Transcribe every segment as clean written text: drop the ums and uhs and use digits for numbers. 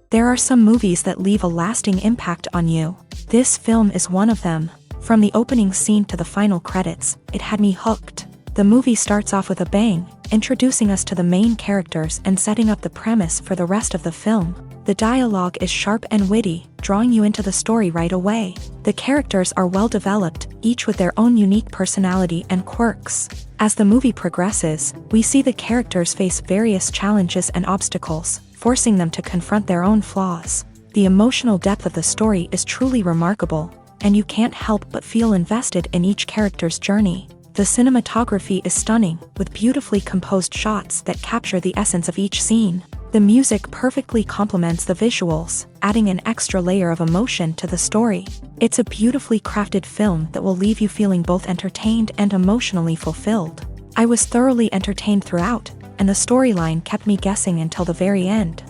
There are some movies that leave a lasting impact on you. This film is one of them. From the opening scene to the final credits, it had me hooked. The movie starts off with a bang, introducing us to the main characters and setting up the premise for the rest of the film. The dialogue is sharp and witty, drawing you into the story right away. The characters are well developed, each with their own unique personality and quirks. As the movie progresses, we see the characters face various challenges and obstacles, forcing them to confront their own flaws. The emotional depth of the story is truly remarkable, and you can't help but feel invested in each character's journey. The cinematography is stunning, with beautifully composed shots that capture the essence of each scene. The music perfectly complements the visuals, adding an extra layer of emotion to the story. It's a beautifully crafted film that will leave you feeling both entertained and emotionally fulfilled. I was thoroughly entertained throughout, and the storyline kept me guessing until the very end.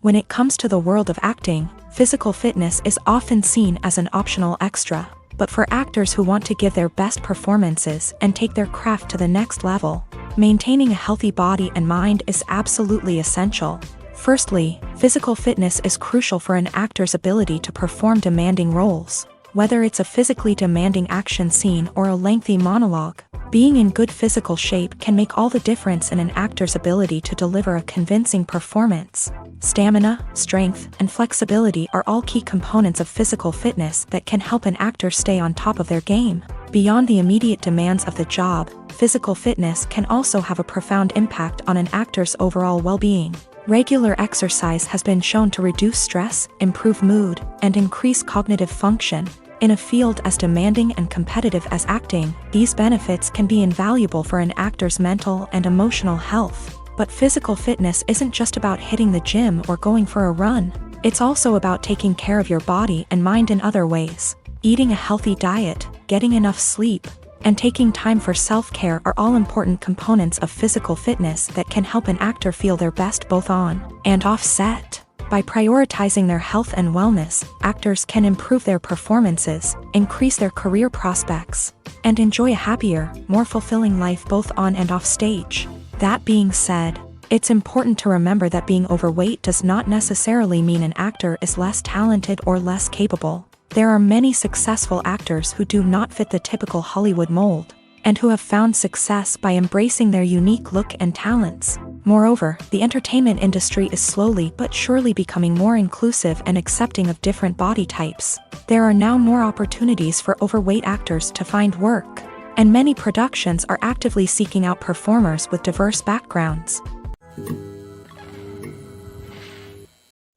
When it comes to the world of acting, physical fitness is often seen as an optional extra. But for actors who want to give their best performances and take their craft to the next level, maintaining a healthy body and mind is absolutely essential. Firstly, physical fitness is crucial for an actor's ability to perform demanding roles. Whether it's a physically demanding action scene or a lengthy monologue, being in good physical shape can make all the difference in an actor's ability to deliver a convincing performance. Stamina, strength, and flexibility are all key components of physical fitness that can help an actor stay on top of their game. Beyond the immediate demands of the job, physical fitness can also have a profound impact on an actor's overall well-being. Regular exercise has been shown to reduce stress, improve mood, and increase cognitive function. In a field as demanding and competitive as acting, these benefits can be invaluable for an actor's mental and emotional health. But physical fitness isn't just about hitting the gym or going for a run. It's also about taking care of your body and mind in other ways. Eating a healthy diet, getting enough sleep, and taking time for self-care are all important components of physical fitness that can help an actor feel their best both on and off set. By prioritizing their health and wellness, actors can improve their performances, increase their career prospects, and enjoy a happier, more fulfilling life both on and off stage. That being said, it's important to remember that being overweight does not necessarily mean an actor is less talented or less capable. There are many successful actors who do not fit the typical Hollywood mold, and who have found success by embracing their unique look and talents. Moreover, the entertainment industry is slowly but surely becoming more inclusive and accepting of different body types. There are now more opportunities for overweight actors to find work, and many productions are actively seeking out performers with diverse backgrounds.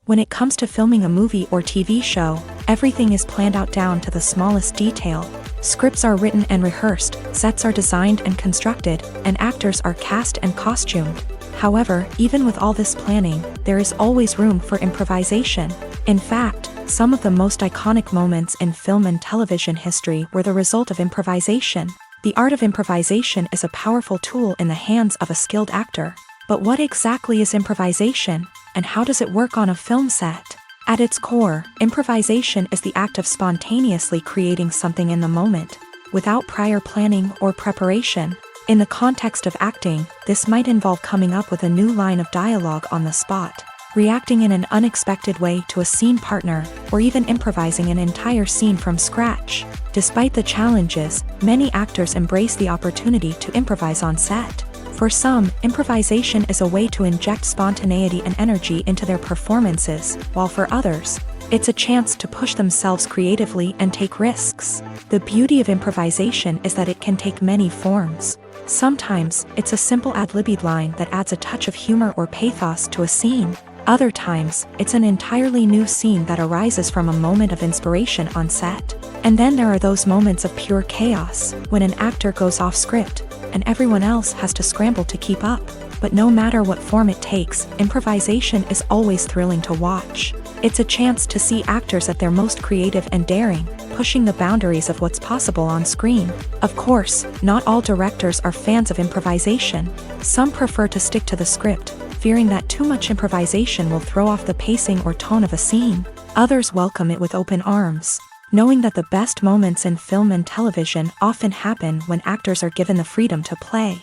When it comes to filming a movie or TV show, everything is planned out down to the smallest detail. Scripts are written and rehearsed, sets are designed and constructed, and actors are cast and costumed. However, even with all this planning, there is always room for improvisation. In fact, some of the most iconic moments in film and television history were the result of improvisation. The art of improvisation is a powerful tool in the hands of a skilled actor. But what exactly is improvisation, and how does it work on a film set? At its core, improvisation is the act of spontaneously creating something in the moment, without prior planning or preparation. In the context of acting, this might involve coming up with a new line of dialogue on the spot, reacting in an unexpected way to a scene partner, or even improvising an entire scene from scratch. Despite the challenges, many actors embrace the opportunity to improvise on set. For some, improvisation is a way to inject spontaneity and energy into their performances, while for others, it's a chance to push themselves creatively and take risks. The beauty of improvisation is that it can take many forms. Sometimes, it's a simple ad-libbed line that adds a touch of humor or pathos to a scene. Other times, it's an entirely new scene that arises from a moment of inspiration on set. And then there are those moments of pure chaos, when an actor goes off script, and everyone else has to scramble to keep up. But no matter what form it takes, improvisation is always thrilling to watch. It's a chance to see actors at their most creative and daring, pushing the boundaries of what's possible on screen. Of course, not all directors are fans of improvisation. Some prefer to stick to the script, fearing that too much improvisation will throw off the pacing or tone of a scene. Others welcome it with open arms, knowing that the best moments in film and television often happen when actors are given the freedom to play.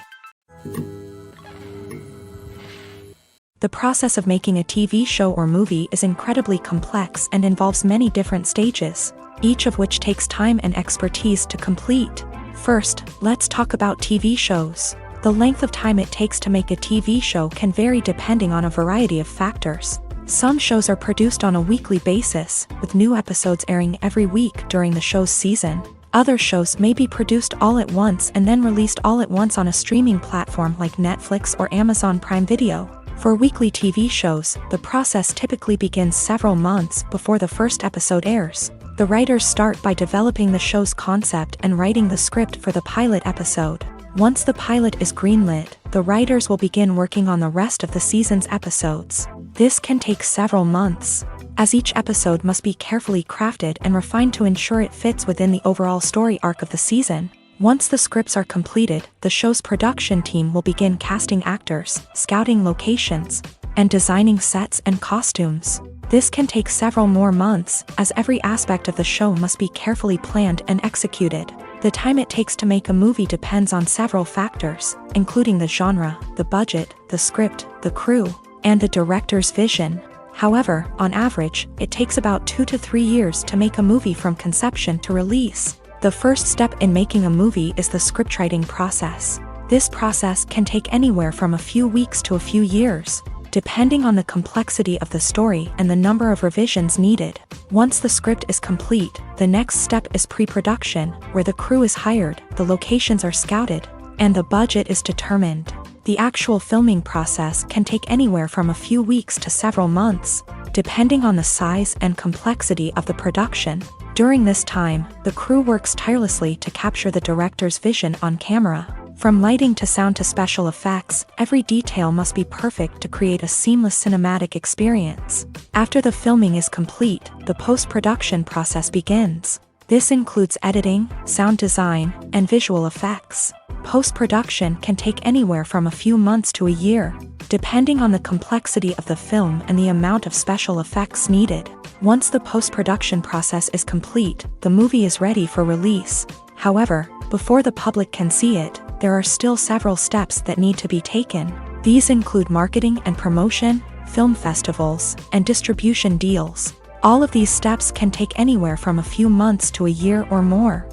The process of making a TV show or movie is incredibly complex and involves many different stages, each of which takes time and expertise to complete. First, let's talk about TV shows. The length of time it takes to make a TV show can vary depending on a variety of factors. Some shows are produced on a weekly basis, with new episodes airing every week during the show's season. Other shows may be produced all at once and then released all at once on a streaming platform like Netflix or Amazon Prime Video. For weekly TV shows, the process typically begins several months before the first episode airs. The writers start by developing the show's concept and writing the script for the pilot episode. Once the pilot is greenlit, the writers will begin working on the rest of the season's episodes. This can take several months, as each episode must be carefully crafted and refined to ensure it fits within the overall story arc of the season. Once the scripts are completed, the show's production team will begin casting actors, scouting locations, and designing sets and costumes. This can take several more months, as every aspect of the show must be carefully planned and executed. The time it takes to make a movie depends on several factors, including the genre, the budget, the script, the crew, and the director's vision. However, on average, it takes about 2 to 3 years to make a movie from conception to release. The first step in making a movie is the scriptwriting process. This process can take anywhere from a few weeks to a few years, depending on the complexity of the story and the number of revisions needed. Once the script is complete, the next step is pre-production, where the crew is hired, the locations are scouted, and the budget is determined. The actual filming process can take anywhere from a few weeks to several months, depending on the size and complexity of the production. During this time, the crew works tirelessly to capture the director's vision on camera. From lighting to sound to special effects, every detail must be perfect to create a seamless cinematic experience. After the filming is complete, the post-production process begins. This includes editing, sound design, and visual effects. Post-production can take anywhere from a few months to a year, depending on the complexity of the film and the amount of special effects needed. Once the post-production process is complete, the movie is ready for release. However, before the public can see it, there are still several steps that need to be taken. These include marketing and promotion, film festivals, and distribution deals. All of these steps can take anywhere from a few months to a year or more.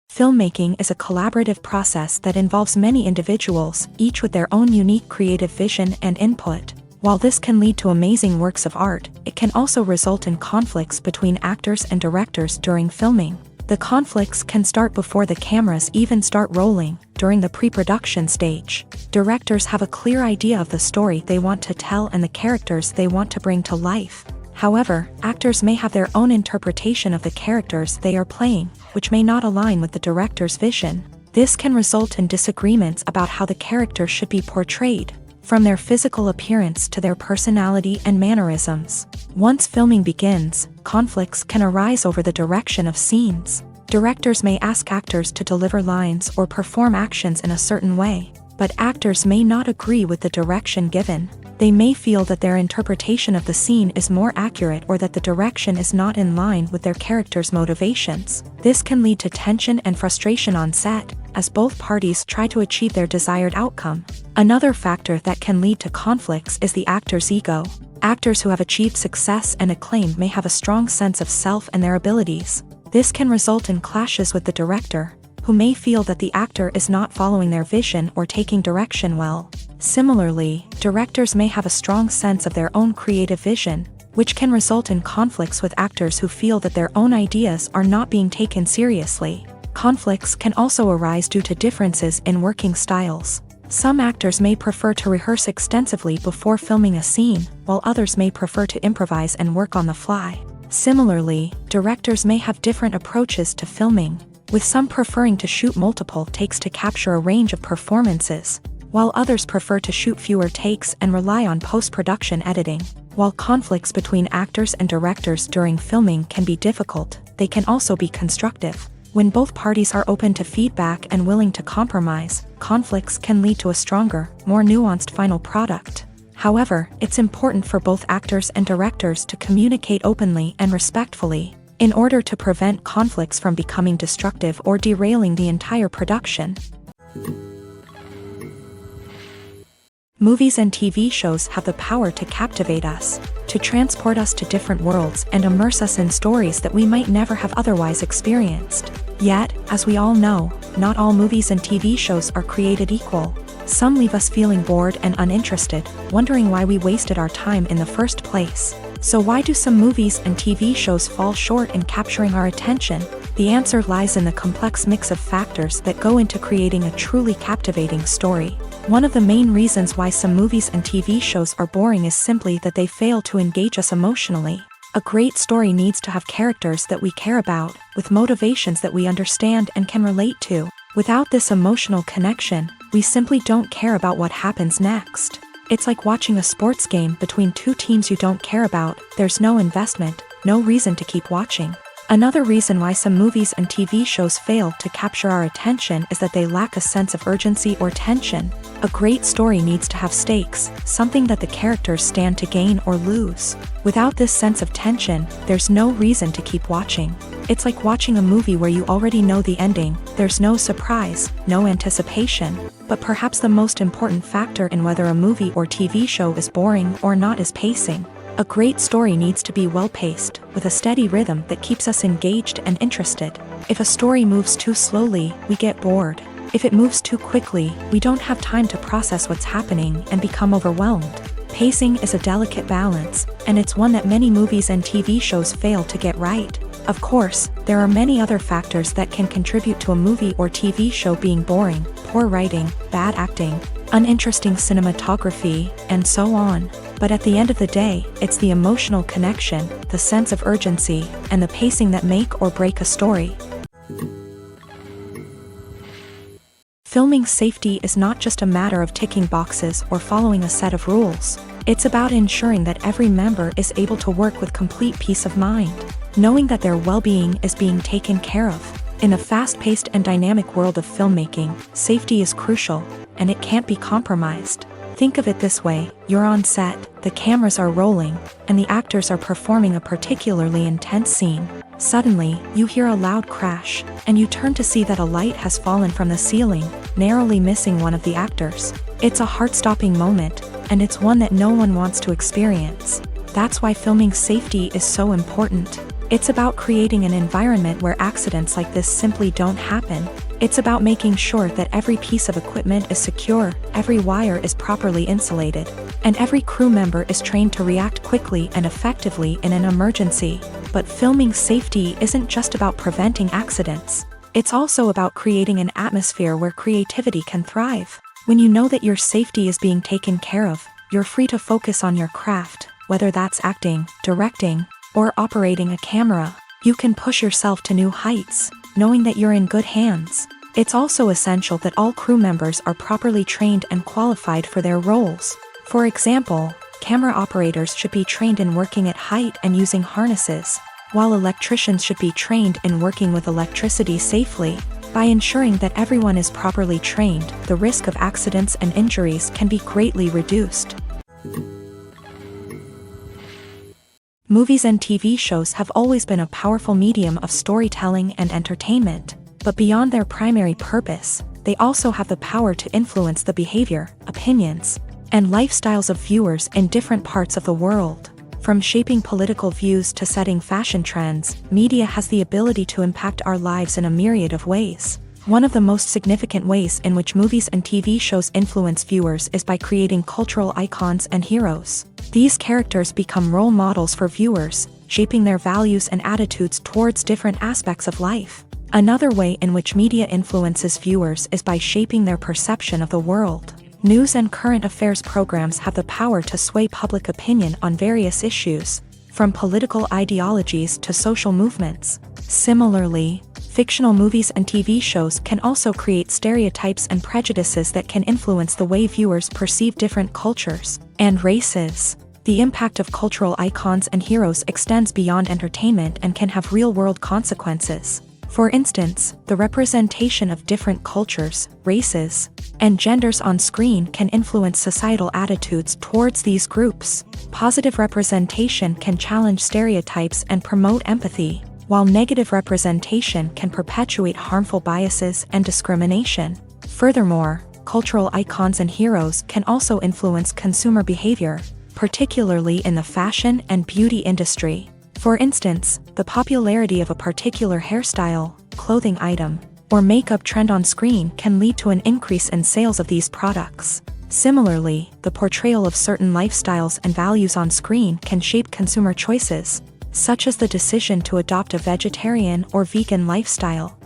Filmmaking is a collaborative process that involves many individuals, each with their own unique creative vision and input. While this can lead to amazing works of art, it can also result in conflicts between actors and directors during filming. The conflicts can start before the cameras even start rolling, during the pre-production stage. Directors have a clear idea of the story they want to tell and the characters they want to bring to life. However, actors may have their own interpretation of the characters they are playing, which may not align with the director's vision. This can result in disagreements about how the characters should be portrayed, from their physical appearance to their personality and mannerisms. Once filming begins, conflicts can arise over the direction of scenes. Directors may ask actors to deliver lines or perform actions in a certain way, but actors may not agree with the direction given. They may feel that their interpretation of the scene is more accurate or that the direction is not in line with their character's motivations. This can lead to tension and frustration on set, as both parties try to achieve their desired outcome. Another factor that can lead to conflicts is the actor's ego. Actors who have achieved success and acclaim may have a strong sense of self and their abilities. This can result in clashes with the director, who may feel that the actor is not following their vision or taking direction well. Similarly, directors may have a strong sense of their own creative vision, which can result in conflicts with actors who feel that their own ideas are not being taken seriously. Conflicts can also arise due to differences in working styles. Some actors may prefer to rehearse extensively before filming a scene, while others may prefer to improvise and work on the fly. Similarly, directors may have different approaches to filming, with some preferring to shoot multiple takes to capture a range of performances, while others prefer to shoot fewer takes and rely on post-production editing. While conflicts between actors and directors during filming can be difficult, they can also be constructive. When both parties are open to feedback and willing to compromise, conflicts can lead to a stronger, more nuanced final product. However, it's important for both actors and directors to communicate openly and respectfully, in order to prevent conflicts from becoming destructive or derailing the entire production. Movies and TV shows have the power to captivate us, to transport us to different worlds and immerse us in stories that we might never have otherwise experienced. Yet, as we all know, not all movies and TV shows are created equal. Some leave us feeling bored and uninterested, wondering why we wasted our time in the first place. So why do some movies and TV shows fall short in capturing our attention? The answer lies in the complex mix of factors that go into creating a truly captivating story. One of the main reasons why some movies and TV shows are boring is simply that they fail to engage us emotionally. A great story needs to have characters that we care about, with motivations that we understand and can relate to. Without this emotional connection, we simply don't care about what happens next. It's like watching a sports game between two teams you don't care about. There's no investment, no reason to keep watching. Another reason why some movies and TV shows fail to capture our attention is that they lack a sense of urgency or tension. A great story needs to have stakes, something that the characters stand to gain or lose. Without this sense of tension, there's no reason to keep watching. It's like watching a movie where you already know the ending. There's no surprise, no anticipation. But perhaps the most important factor in whether a movie or TV show is boring or not is pacing. A great story needs to be well-paced, with a steady rhythm that keeps us engaged and interested. If a story moves too slowly, we get bored. If it moves too quickly, we don't have time to process what's happening and become overwhelmed. Pacing is a delicate balance, and it's one that many movies and TV shows fail to get right. Of course, there are many other factors that can contribute to a movie or TV show being boring: poor writing, bad acting, uninteresting cinematography, and so on. But at the end of the day, it's the emotional connection, the sense of urgency, and the pacing that make or break a story. Filming safety is not just a matter of ticking boxes or following a set of rules. It's about ensuring that every member is able to work with complete peace of mind, knowing that their well-being is being taken care of. In the fast-paced and dynamic world of filmmaking, safety is crucial, and it can't be compromised. Think of it this way: you're on set, the cameras are rolling, and the actors are performing a particularly intense scene. Suddenly, you hear a loud crash, and you turn to see that a light has fallen from the ceiling, narrowly missing one of the actors. It's a heart-stopping moment, and it's one that no one wants to experience. That's why filming safety is so important. It's about creating an environment where accidents like this simply don't happen. It's about making sure that every piece of equipment is secure, every wire is properly insulated, and every crew member is trained to react quickly and effectively in an emergency. But filming safety isn't just about preventing accidents. It's also about creating an atmosphere where creativity can thrive. When you know that your safety is being taken care of, you're free to focus on your craft, whether that's acting, directing, or operating a camera. You can push yourself to new heights, knowing that you're in good hands. It's also essential that all crew members are properly trained and qualified for their roles. For example, camera operators should be trained in working at height and using harnesses, while electricians should be trained in working with electricity safely. By ensuring that everyone is properly trained, the risk of accidents and injuries can be greatly reduced. Movies and TV shows have always been a powerful medium of storytelling and entertainment, but beyond their primary purpose, they also have the power to influence the behavior, opinions, and lifestyles of viewers in different parts of the world. From shaping political views to setting fashion trends, media has the ability to impact our lives in a myriad of ways. One of the most significant ways in which movies and TV shows influence viewers is by creating cultural icons and heroes. These characters become role models for viewers, shaping their values and attitudes towards different aspects of life. Another way in which media influences viewers is by shaping their perception of the world. News and current affairs programs have the power to sway public opinion on various issues, from political ideologies to social movements. Similarly, fictional movies and TV shows can also create stereotypes and prejudices that can influence the way viewers perceive different cultures and races. The impact of cultural icons and heroes extends beyond entertainment and can have real-world consequences. For instance, the representation of different cultures, races, and genders on screen can influence societal attitudes towards these groups. Positive representation can challenge stereotypes and promote empathy, while negative representation can perpetuate harmful biases and discrimination. Furthermore, Cultural icons and heroes can also influence consumer behavior, particularly in the fashion and beauty industry. For instance, the popularity of a particular hairstyle, clothing item, or makeup trend on screen can lead to an increase in sales of these products. Similarly, the portrayal of certain lifestyles and values on screen can shape consumer choices, such as the decision to adopt a vegetarian or vegan lifestyle.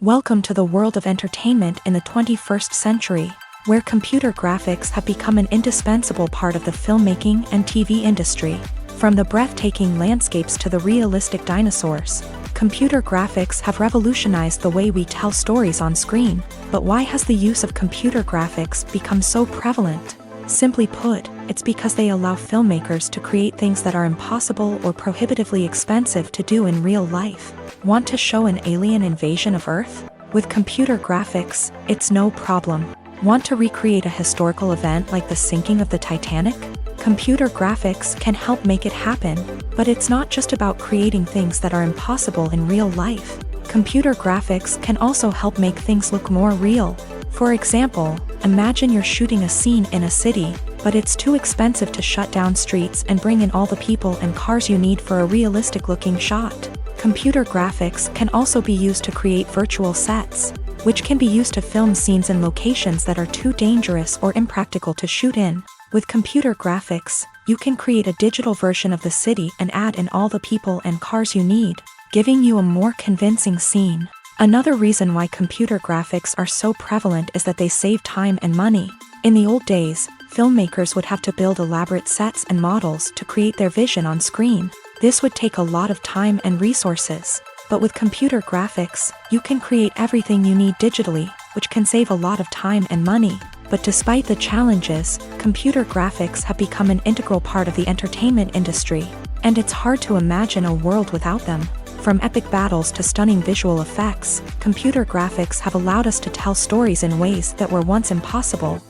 Welcome to the world of entertainment in the 21st century, where computer graphics have become an indispensable part of the filmmaking and TV industry. From the breathtaking landscapes to the realistic dinosaurs, computer graphics have revolutionized the way we tell stories on screen. But why has the use of computer graphics become so prevalent? Simply put, it's because they allow filmmakers to create things that are impossible or prohibitively expensive to do in real life. Want to show an alien invasion of Earth? With computer graphics, it's no problem. Want to recreate a historical event like the sinking of the Titanic? Computer graphics can help make it happen, but it's not just about creating things that are impossible in real life. Computer graphics can also help make things look more real. For example, imagine you're shooting a scene in a city, but it's too expensive to shut down streets and bring in all the people and cars you need for a realistic-looking shot. Computer graphics can also be used to create virtual sets, which can be used to film scenes in locations that are too dangerous or impractical to shoot in. With computer graphics, you can create a digital version of the city and add in all the people and cars you need, giving you a more convincing scene. Another reason why computer graphics are so prevalent is that they save time and money. In the old days, filmmakers would have to build elaborate sets and models to create their vision on screen. This would take a lot of time and resources. But with computer graphics, you can create everything you need digitally, which can save a lot of time and money. But despite the challenges, computer graphics have become an integral part of the entertainment industry, and it's hard to imagine a world without them. From epic battles to stunning visual effects, computer graphics have allowed us to tell stories in ways that were once impossible.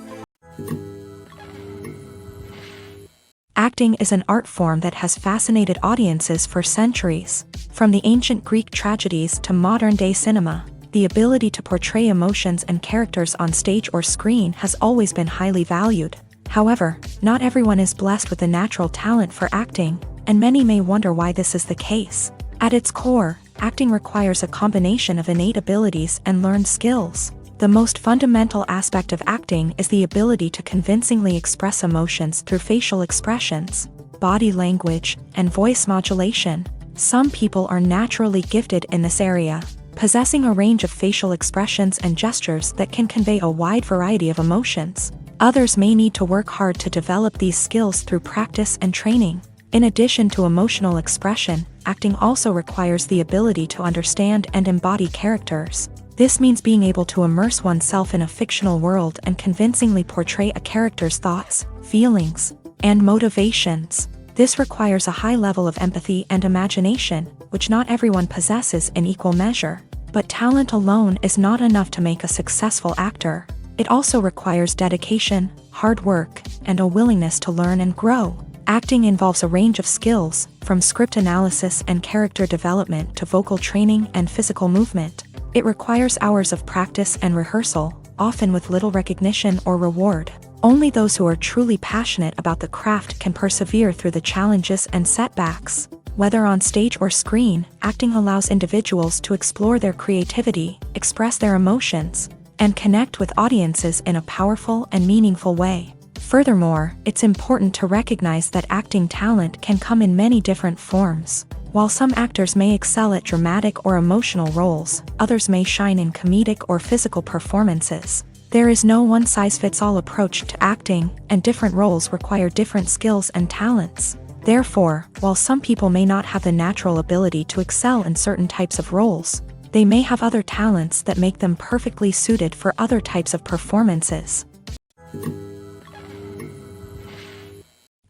Acting is an art form that has fascinated audiences for centuries. From the ancient Greek tragedies to modern-day cinema, the ability to portray emotions and characters on stage or screen has always been highly valued. However, not everyone is blessed with a natural talent for acting, and many may wonder why this is the case. At its core, acting requires a combination of innate abilities and learned skills. The most fundamental aspect of acting is the ability to convincingly express emotions through facial expressions, body language, and voice modulation. Some people are naturally gifted in this area, possessing a range of facial expressions and gestures that can convey a wide variety of emotions. Others may need to work hard to develop these skills through practice and training. In addition to emotional expression, acting also requires the ability to understand and embody characters. This means being able to immerse oneself in a fictional world and convincingly portray a character's thoughts, feelings, and motivations. This requires a high level of empathy and imagination, which not everyone possesses in equal measure. But talent alone is not enough to make a successful actor. It also requires dedication, hard work, and a willingness to learn and grow. Acting involves a range of skills, from script analysis and character development to vocal training and physical movement. It requires hours of practice and rehearsal, often with little recognition or reward. Only those who are truly passionate about the craft can persevere through the challenges and setbacks. Whether on stage or screen, acting allows individuals to explore their creativity, express their emotions, and connect with audiences in a powerful and meaningful way. Furthermore, it's important to recognize that acting talent can come in many different forms. While some actors may excel at dramatic or emotional roles, others may shine in comedic or physical performances. There is no one-size-fits-all approach to acting, and different roles require different skills and talents. Therefore, while some people may not have the natural ability to excel in certain types of roles, they may have other talents that make them perfectly suited for other types of performances.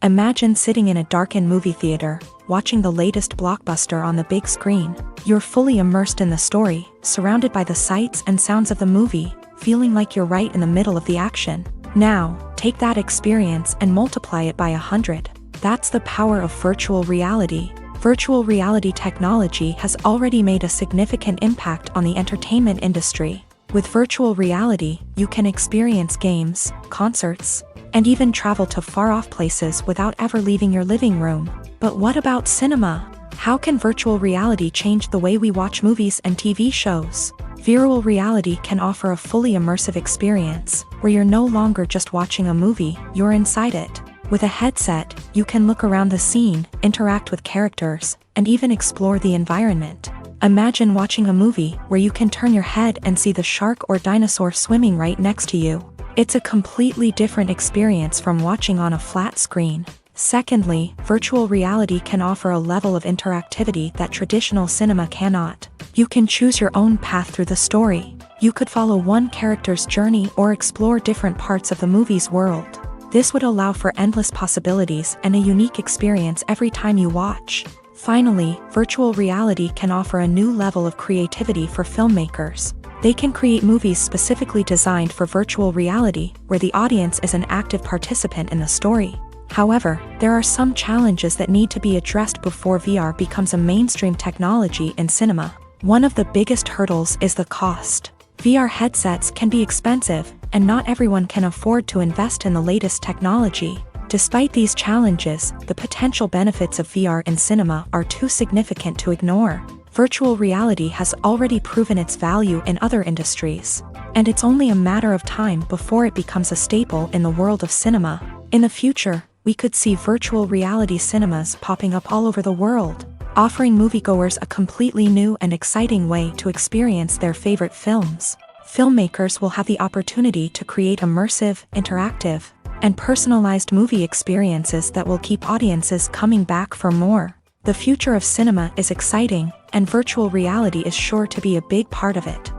Imagine sitting in a darkened movie theater, watching the latest blockbuster on the big screen. You're fully immersed in the story, surrounded by the sights and sounds of the movie, feeling like you're right in the middle of the action. Now, take that experience and multiply it by 100. That's the power of virtual reality. Virtual reality technology has already made a significant impact on the entertainment industry. With virtual reality, you can experience games, concerts, and even travel to far-off places without ever leaving your living room. But what about cinema? How can virtual reality change the way we watch movies and TV shows? Virtual reality can offer a fully immersive experience, where you're no longer just watching a movie, you're inside it. With a headset, you can look around the scene, interact with characters, and even explore the environment. Imagine watching a movie where you can turn your head and see the shark or dinosaur swimming right next to you. It's a completely different experience from watching on a flat screen. Secondly, virtual reality can offer a level of interactivity that traditional cinema cannot. You can choose your own path through the story. You could follow one character's journey or explore different parts of the movie's world. This would allow for endless possibilities and a unique experience every time you watch. Finally, virtual reality can offer a new level of creativity for filmmakers. They can create movies specifically designed for virtual reality, where the audience is an active participant in the story. However, there are some challenges that need to be addressed before VR becomes a mainstream technology in cinema. One of the biggest hurdles is the cost. VR headsets can be expensive, and not everyone can afford to invest in the latest technology. Despite these challenges, the potential benefits of VR in cinema are too significant to ignore. Virtual reality has already proven its value in other industries, and it's only a matter of time before it becomes a staple in the world of cinema. In the future, we could see virtual reality cinemas popping up all over the world, offering moviegoers a completely new and exciting way to experience their favorite films. Filmmakers will have the opportunity to create immersive, interactive, and personalized movie experiences that will keep audiences coming back for more. The future of cinema is exciting, and virtual reality is sure to be a big part of it.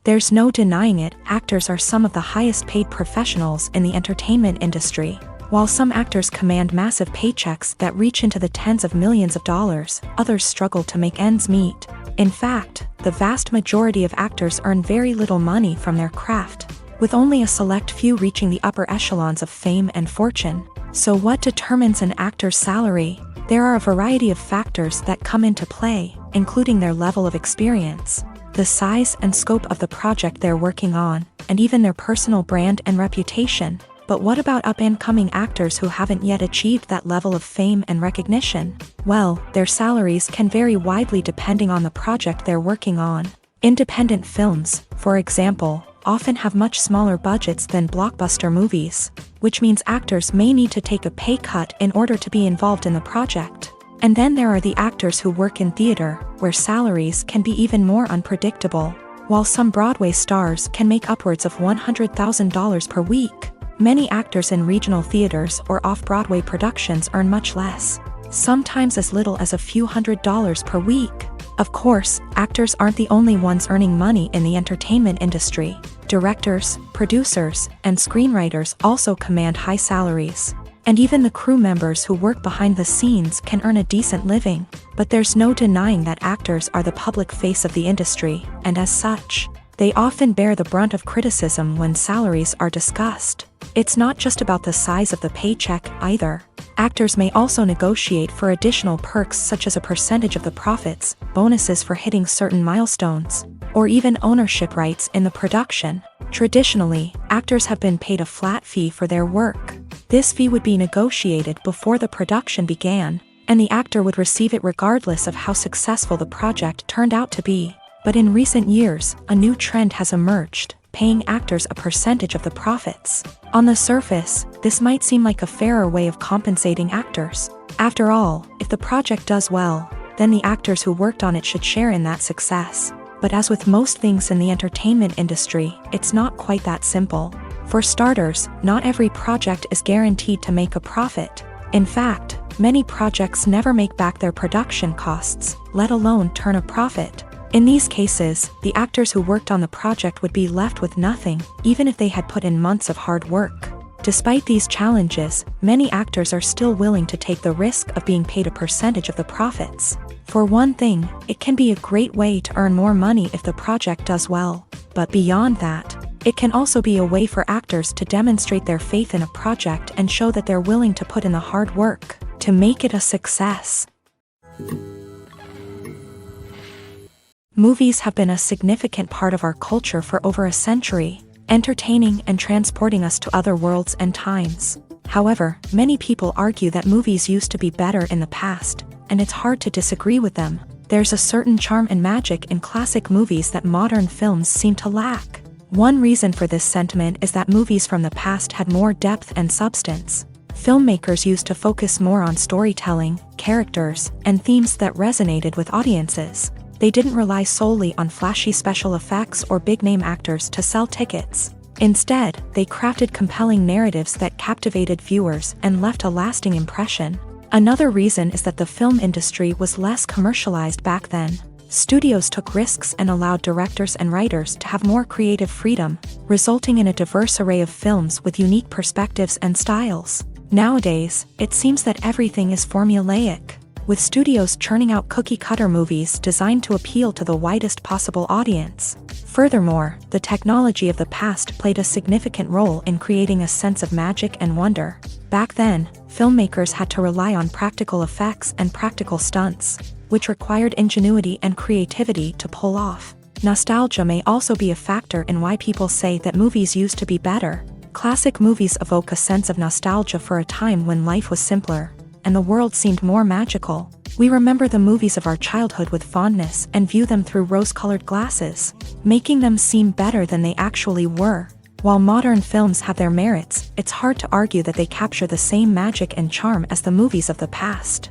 There's no denying it, actors are some of the highest paid professionals in the entertainment industry. While some actors command massive paychecks that reach into the tens of millions of dollars, others struggle to make ends meet. In fact, the vast majority of actors earn very little money from their craft, with only a select few reaching the upper echelons of fame and fortune. So what determines an actor's salary? There are a variety of factors that come into play, including their level of experience, the size and scope of the project they're working on, and even their personal brand and reputation. But what about up-and-coming actors who haven't yet achieved that level of fame and recognition? Well, their salaries can vary widely depending on the project they're working on. Independent films, for example, often have much smaller budgets than blockbuster movies, which means actors may need to take a pay cut in order to be involved in the project. And then there are the actors who work in theater, where salaries can be even more unpredictable. While some Broadway stars can make upwards of $100,000 per week, many actors in regional theaters or off-Broadway productions earn much less, sometimes as little as a few $100s per week. Of course, actors aren't the only ones earning money in the entertainment industry. Directors, producers, and screenwriters also command high salaries. And even the crew members who work behind the scenes can earn a decent living. But there's no denying that actors are the public face of the industry, and as such, they often bear the brunt of criticism when salaries are discussed. It's not just about the size of the paycheck either. Actors may also negotiate for additional perks such as a percentage of the profits, bonuses for hitting certain milestones, or even ownership rights in the production. Traditionally, actors have been paid a flat fee for their work. This fee would be negotiated before the production began, and the actor would receive it regardless of how successful the project turned out to be. But in recent years, a new trend has emerged, paying actors a percentage of the profits. On the surface, this might seem like a fairer way of compensating actors. After all, if the project does well, then the actors who worked on it should share in that success. But as with most things in the entertainment industry, it's not quite that simple. For starters, not every project is guaranteed to make a profit. In fact, many projects never make back their production costs, let alone turn a profit. In these cases, the actors who worked on the project would be left with nothing, even if they had put in months of hard work. Despite these challenges, many actors are still willing to take the risk of being paid a percentage of the profits. For one thing, it can be a great way to earn more money if the project does well. But beyond that, It can also be a way for actors to demonstrate their faith in a project and show that they're willing to put in the hard work to make it a success. Movies have been a significant part of our culture for over a century, entertaining and transporting us to other worlds and times. However, many people argue that movies used to be better in the past, and it's hard to disagree with them. There's a certain charm and magic in classic movies that modern films seem to lack. One reason for this sentiment is that movies from the past had more depth and substance. Filmmakers used to focus more on storytelling, characters, and themes that resonated with audiences. They didn't rely solely on flashy special effects or big-name actors to sell tickets. Instead, they crafted compelling narratives that captivated viewers and left a lasting impression. Another reason is that the film industry was less commercialized back then. Studios took risks and allowed directors and writers to have more creative freedom, resulting in a diverse array of films with unique perspectives and styles. Nowadays, it seems that everything is formulaic, with studios churning out cookie-cutter movies designed to appeal to the widest possible audience. Furthermore, the technology of the past played a significant role in creating a sense of magic and wonder. Back then, filmmakers had to rely on practical effects and practical stunts, which required ingenuity and creativity to pull off. Nostalgia may also be a factor in why people say that movies used to be better. Classic movies evoke a sense of nostalgia for a time when life was simpler, and the world seemed more magical. We remember the movies of our childhood with fondness and view them through rose-colored glasses, making them seem better than they actually were. While modern films have their merits, it's hard to argue that they capture the same magic and charm as the movies of the past.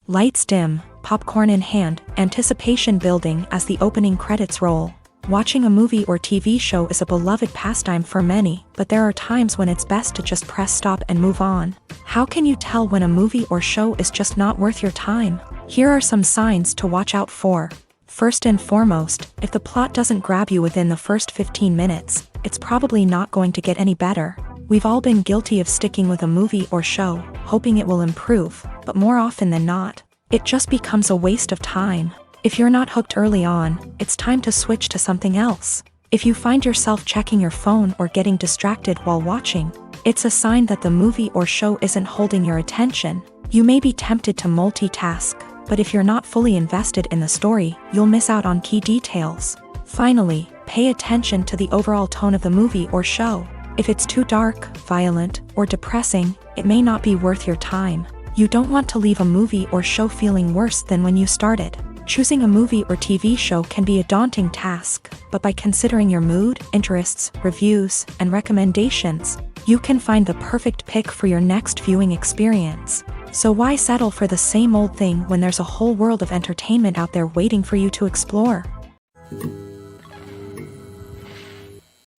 Lights dim, popcorn in hand, anticipation building as the opening credits roll. Watching a movie or TV show is a beloved pastime for many, but there are times when it's best to just press stop and move on. How can you tell when a movie or show is just not worth your time? Here are some signs to watch out for. First and foremost, if the plot doesn't grab you within the first 15 minutes, it's probably not going to get any better. We've all been guilty of sticking with a movie or show, hoping it will improve, but more often than not, it just becomes a waste of time. If you're not hooked early on, it's time to switch to something else. If you find yourself checking your phone or getting distracted while watching, it's a sign that the movie or show isn't holding your attention. You may be tempted to multitask, but if you're not fully invested in the story, you'll miss out on key details. Finally, pay attention to the overall tone of the movie or show. If it's too dark, violent, or depressing, it may not be worth your time. You don't want to leave a movie or show feeling worse than when you started. Choosing a movie or TV show can be a daunting task, but by considering your mood, interests, reviews, and recommendations, you can find the perfect pick for your next viewing experience. So why settle for the same old thing when there's a whole world of entertainment out there waiting for you to explore?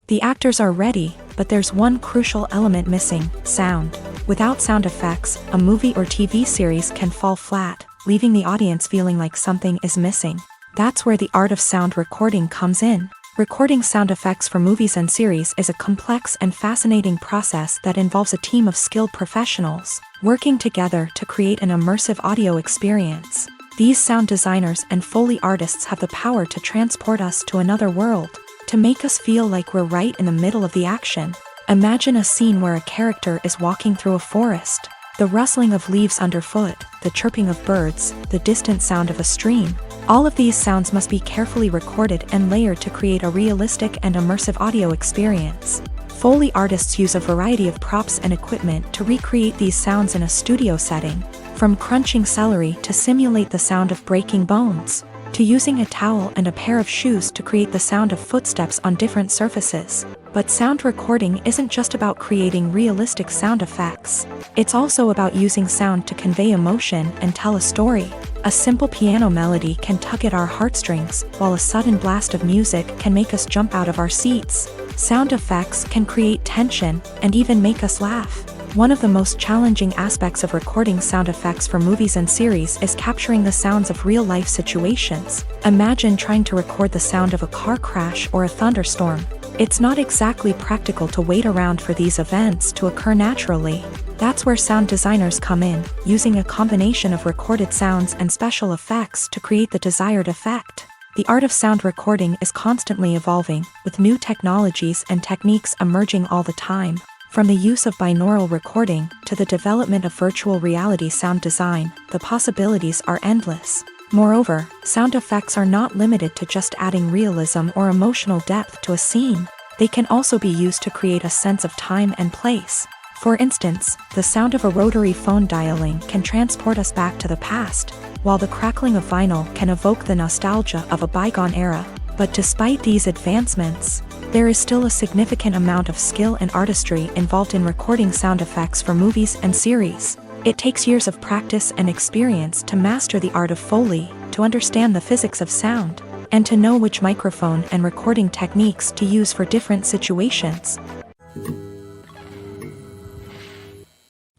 The actors are ready, but there's one crucial element missing: sound. Without sound effects, a movie or TV series can fall flat, leaving the audience feeling like something is missing. That's where the art of sound recording comes in. Recording sound effects for movies and series is a complex and fascinating process that involves a team of skilled professionals working together to create an immersive audio experience. These sound designers and Foley artists have the power to transport us to another world, to make us feel like we're right in the middle of the action. Imagine a scene where a character is walking through a forest. The rustling of leaves underfoot, the chirping of birds, the distant sound of a stream. All of these sounds must be carefully recorded and layered to create a realistic and immersive audio experience. Foley artists use a variety of props and equipment to recreate these sounds in a studio setting, from crunching celery to simulate the sound of breaking bones, to using a towel and a pair of shoes to create the sound of footsteps on different surfaces. But sound recording isn't just about creating realistic sound effects. It's also about using sound to convey emotion and tell a story. A simple piano melody can tug at our heartstrings, while a sudden blast of music can make us jump out of our seats. Sound effects can create tension and even make us laugh. One of the most challenging aspects of recording sound effects for movies and series is capturing the sounds of real-life situations. Imagine trying to record the sound of a car crash or a thunderstorm. It's not exactly practical to wait around for these events to occur naturally. That's where sound designers come in, using a combination of recorded sounds and special effects to create the desired effect. The art of sound recording is constantly evolving, with new technologies and techniques emerging all the time. From the use of binaural recording to the development of virtual reality sound design, the possibilities are endless. Moreover, sound effects are not limited to just adding realism or emotional depth to a scene. They can also be used to create a sense of time and place. For instance, the sound of a rotary phone dialing can transport us back to the past, while the crackling of vinyl can evoke the nostalgia of a bygone era. But despite these advancements, there is still a significant amount of skill and artistry involved in recording sound effects for movies and series. It takes years of practice and experience to master the art of Foley, to understand the physics of sound, and to know which microphone and recording techniques to use for different situations.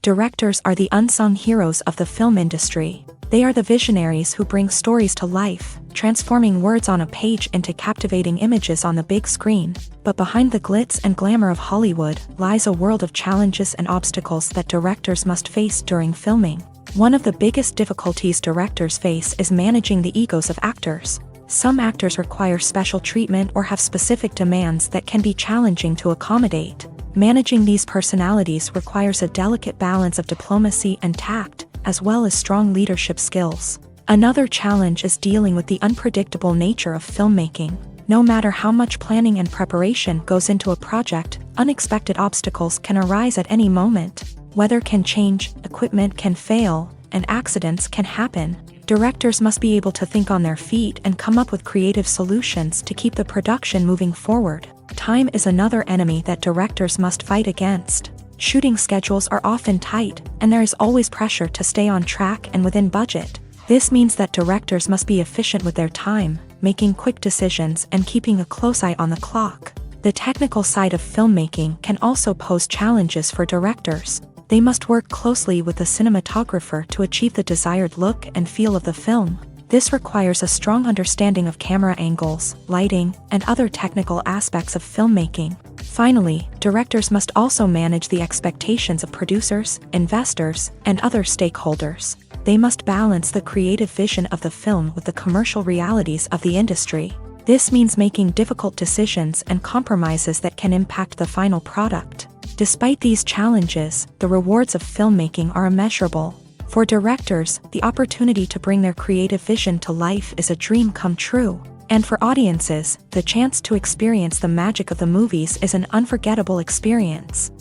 Directors are the unsung heroes of the film industry. They are the visionaries who bring stories to life, transforming words on a page into captivating images on the big screen. But behind the glitz and glamour of Hollywood lies a world of challenges and obstacles that directors must face during filming. One of the biggest difficulties directors face is managing the egos of actors. Some actors require special treatment or have specific demands that can be challenging to accommodate. Managing these personalities requires a delicate balance of diplomacy and tact, as well as strong leadership skills. Another challenge is dealing with the unpredictable nature of filmmaking. No matter how much planning and preparation goes into a project, unexpected obstacles can arise at any moment. Weather can change, equipment can fail, and accidents can happen. Directors must be able to think on their feet and come up with creative solutions to keep the production moving forward. Time is another enemy that directors must fight against. Shooting schedules are often tight, and there is always pressure to stay on track and within budget. This means that directors must be efficient with their time, making quick decisions and keeping a close eye on the clock. The technical side of filmmaking can also pose challenges for directors. They must work closely with the cinematographer to achieve the desired look and feel of the film. This requires a strong understanding of camera angles, lighting, and other technical aspects of filmmaking. Finally, directors must also manage the expectations of producers, investors, and other stakeholders. They must balance the creative vision of the film with the commercial realities of the industry. This means making difficult decisions and compromises that can impact the final product. Despite these challenges, the rewards of filmmaking are immeasurable. For directors, the opportunity to bring their creative vision to life is a dream come true. And for audiences, the chance to experience the magic of the movies is an unforgettable experience.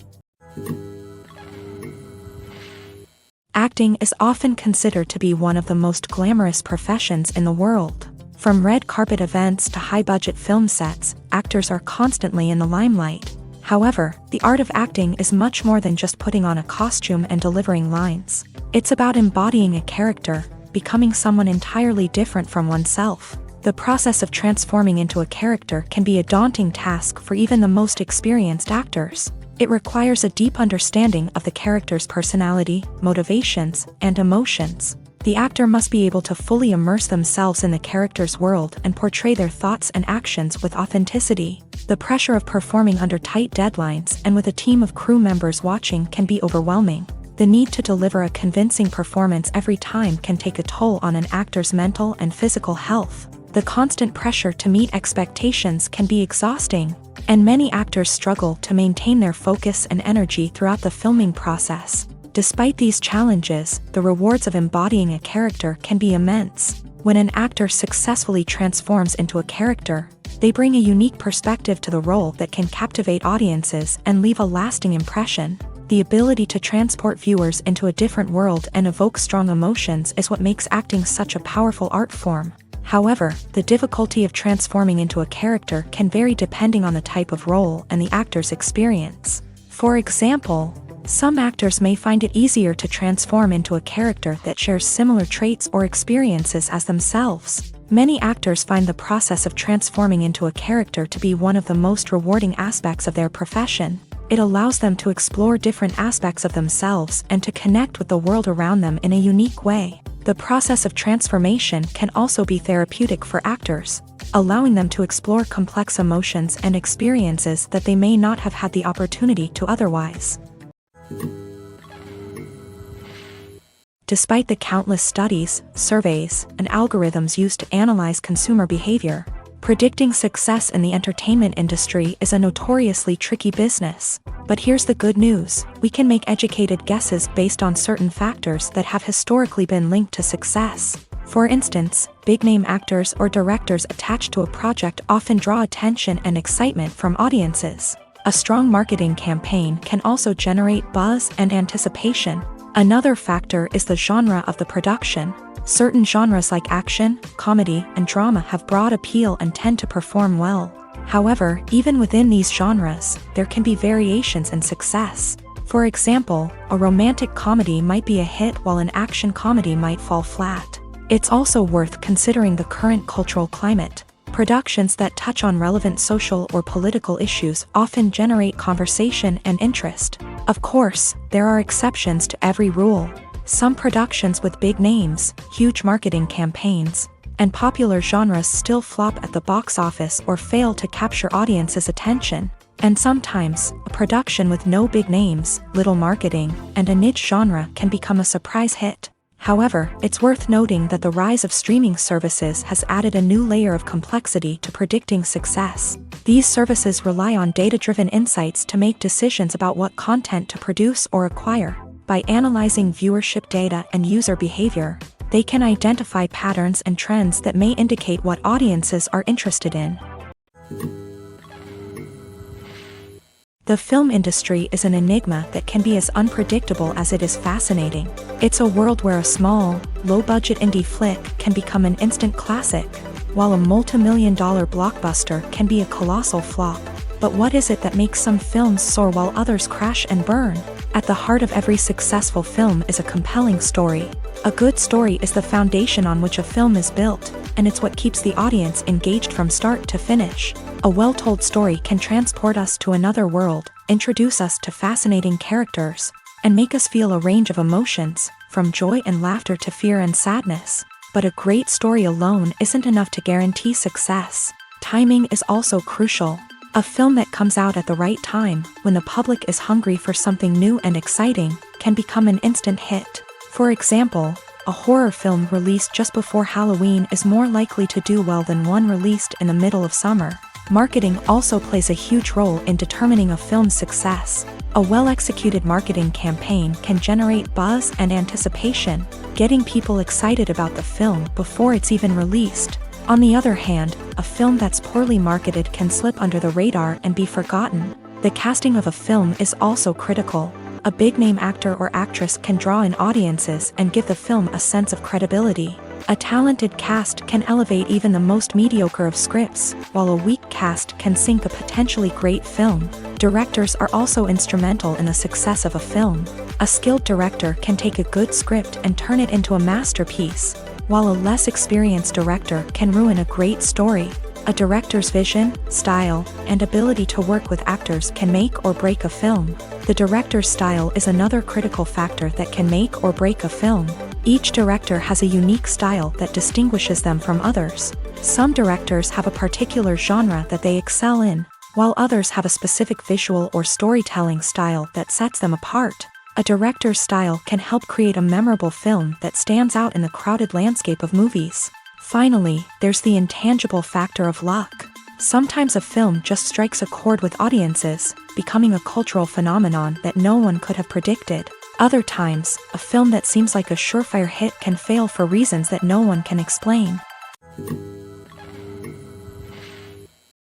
Acting is often considered to be one of the most glamorous professions in the world. From red carpet events to high-budget film sets, actors are constantly in the limelight. However, the art of acting is much more than just putting on a costume and delivering lines. It's about embodying a character, becoming someone entirely different from oneself. The process of transforming into a character can be a daunting task for even the most experienced actors. It requires a deep understanding of the character's personality, motivations, and emotions. The actor must be able to fully immerse themselves in the character's world and portray their thoughts and actions with authenticity. The pressure of performing under tight deadlines and with a team of crew members watching can be overwhelming. The need to deliver a convincing performance every time can take a toll on an actor's mental and physical health. The constant pressure to meet expectations can be exhausting, and many actors struggle to maintain their focus and energy throughout the filming process. Despite these challenges, the rewards of embodying a character can be immense. When an actor successfully transforms into a character, they bring a unique perspective to the role that can captivate audiences and leave a lasting impression. The ability to transport viewers into a different world and evoke strong emotions is what makes acting such a powerful art form. However, the difficulty of transforming into a character can vary depending on the type of role and the actor's experience. For example, some actors may find it easier to transform into a character that shares similar traits or experiences as themselves. Many actors find the process of transforming into a character to be one of the most rewarding aspects of their profession. It allows them to explore different aspects of themselves and to connect with the world around them in a unique way. The process of transformation can also be therapeutic for actors, allowing them to explore complex emotions and experiences that they may not have had the opportunity to otherwise. Despite the countless studies, surveys, and algorithms used to analyze consumer behavior, predicting success in the entertainment industry is a notoriously tricky business. But here's the good news: we can make educated guesses based on certain factors that have historically been linked to success. For instance, big-name actors or directors attached to a project often draw attention and excitement from audiences. A strong marketing campaign can also generate buzz and anticipation. Another factor is the genre of the production. Certain genres like action, comedy, and drama have broad appeal and tend to perform well. However, even within these genres, there can be variations in success. For example, a romantic comedy might be a hit while an action comedy might fall flat. It's also worth considering the current cultural climate. Productions that touch on relevant social or political issues often generate conversation and interest. Of course, there are exceptions to every rule. Some productions with big names, huge marketing campaigns, and popular genres still flop at the box office or fail to capture audiences' attention. And sometimes, a production with no big names, little marketing, and a niche genre can become a surprise hit. However, it's worth noting that the rise of streaming services has added a new layer of complexity to predicting success. These services rely on data-driven insights to make decisions about what content to produce or acquire. By analyzing viewership data and user behavior, they can identify patterns and trends that may indicate what audiences are interested in. The film industry is an enigma that can be as unpredictable as it is fascinating. It's a world where a small, low-budget indie flick can become an instant classic, while a multi-million-dollar blockbuster can be a colossal flop. But what is it that makes some films soar while others crash and burn? At the heart of every successful film is a compelling story. A good story is the foundation on which a film is built, and it's what keeps the audience engaged from start to finish. A well-told story can transport us to another world, introduce us to fascinating characters, and make us feel a range of emotions, from joy and laughter to fear and sadness. But a great story alone isn't enough to guarantee success. Timing is also crucial. A film that comes out at the right time, when the public is hungry for something new and exciting, can become an instant hit. For example, a horror film released just before Halloween is more likely to do well than one released in the middle of summer. Marketing also plays a huge role in determining a film's success. A well-executed marketing campaign can generate buzz and anticipation, getting people excited about the film before it's even released. On the other hand, a film that's poorly marketed can slip under the radar and be forgotten. The casting of a film is also critical. A big-name actor or actress can draw in audiences and give the film a sense of credibility. A talented cast can elevate even the most mediocre of scripts, while a weak cast can sink a potentially great film. Directors are also instrumental in the success of a film. A skilled director can take a good script and turn it into a masterpiece, while a less experienced director can ruin a great story. A director's vision, style, and ability to work with actors can make or break a film. The director's style is another critical factor that can make or break a film. Each director has a unique style that distinguishes them from others. Some directors have a particular genre that they excel in, while others have a specific visual or storytelling style that sets them apart. A director's style can help create a memorable film that stands out in the crowded landscape of movies. Finally, there's the intangible factor of luck. Sometimes a film just strikes a chord with audiences, becoming a cultural phenomenon that no one could have predicted. Other times, a film that seems like a surefire hit can fail for reasons that no one can explain.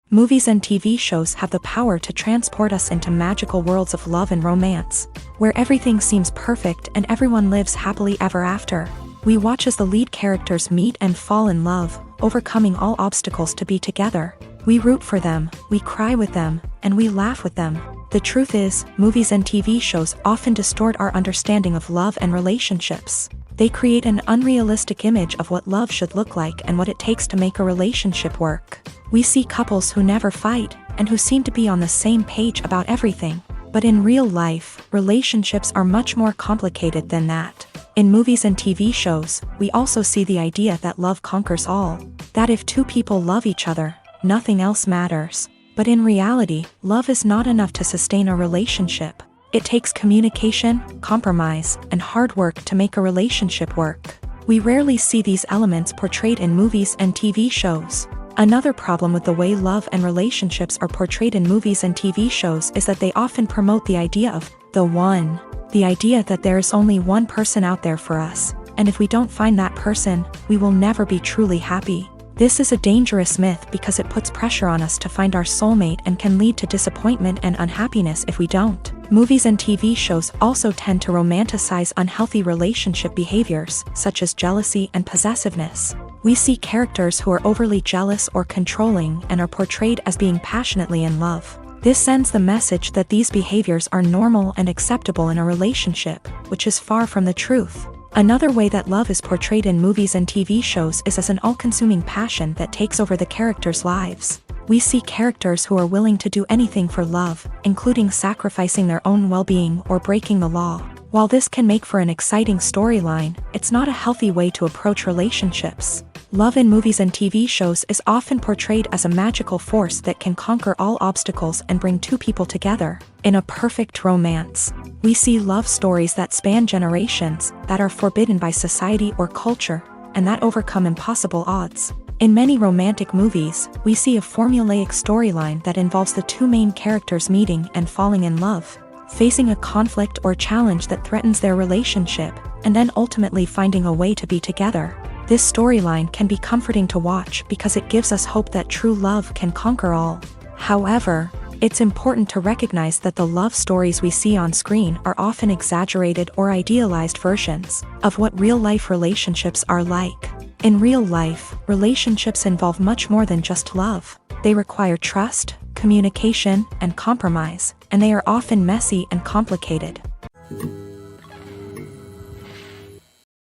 Movies and TV shows have the power to transport us into magical worlds of love and romance, where everything seems perfect and everyone lives happily ever after. We watch as the lead characters meet and fall in love, overcoming all obstacles to be together. We root for them, we cry with them, and we laugh with them. The truth is, movies and TV shows often distort our understanding of love and relationships. They create an unrealistic image of what love should look like and what it takes to make a relationship work. We see couples who never fight, and who seem to be on the same page about everything. But in real life, relationships are much more complicated than that. In movies and TV shows, we also see the idea that love conquers all. That if two people love each other, nothing else matters. But in reality, love is not enough to sustain a relationship. It takes communication, compromise, and hard work to make a relationship work. We rarely see these elements portrayed in movies and TV shows. Another problem with the way love and relationships are portrayed in movies and TV shows is that they often promote the idea of the one. The idea that there is only one person out there for us, and if we don't find that person, we will never be truly happy. This is a dangerous myth because it puts pressure on us to find our soulmate and can lead to disappointment and unhappiness if we don't. Movies and TV shows also tend to romanticize unhealthy relationship behaviors, such as jealousy and possessiveness. We see characters who are overly jealous or controlling and are portrayed as being passionately in love. This sends the message that these behaviors are normal and acceptable in a relationship, which is far from the truth. Another way that love is portrayed in movies and TV shows is as an all-consuming passion that takes over the characters' lives. We see characters who are willing to do anything for love, including sacrificing their own well-being or breaking the law. While this can make for an exciting storyline, it's not a healthy way to approach relationships. Love in movies and TV shows is often portrayed as a magical force that can conquer all obstacles and bring two people together. In a perfect romance, we see love stories that span generations, that are forbidden by society or culture, and that overcome impossible odds. In many romantic movies, we see a formulaic storyline that involves the two main characters meeting and falling in love, facing a conflict or challenge that threatens their relationship, and then ultimately finding a way to be together. This storyline can be comforting to watch because it gives us hope that true love can conquer all. However, it's important to recognize that the love stories we see on screen are often exaggerated or idealized versions of what real-life relationships are like. In real life, relationships involve much more than just love. They require trust, communication, and compromise, and they are often messy and complicated.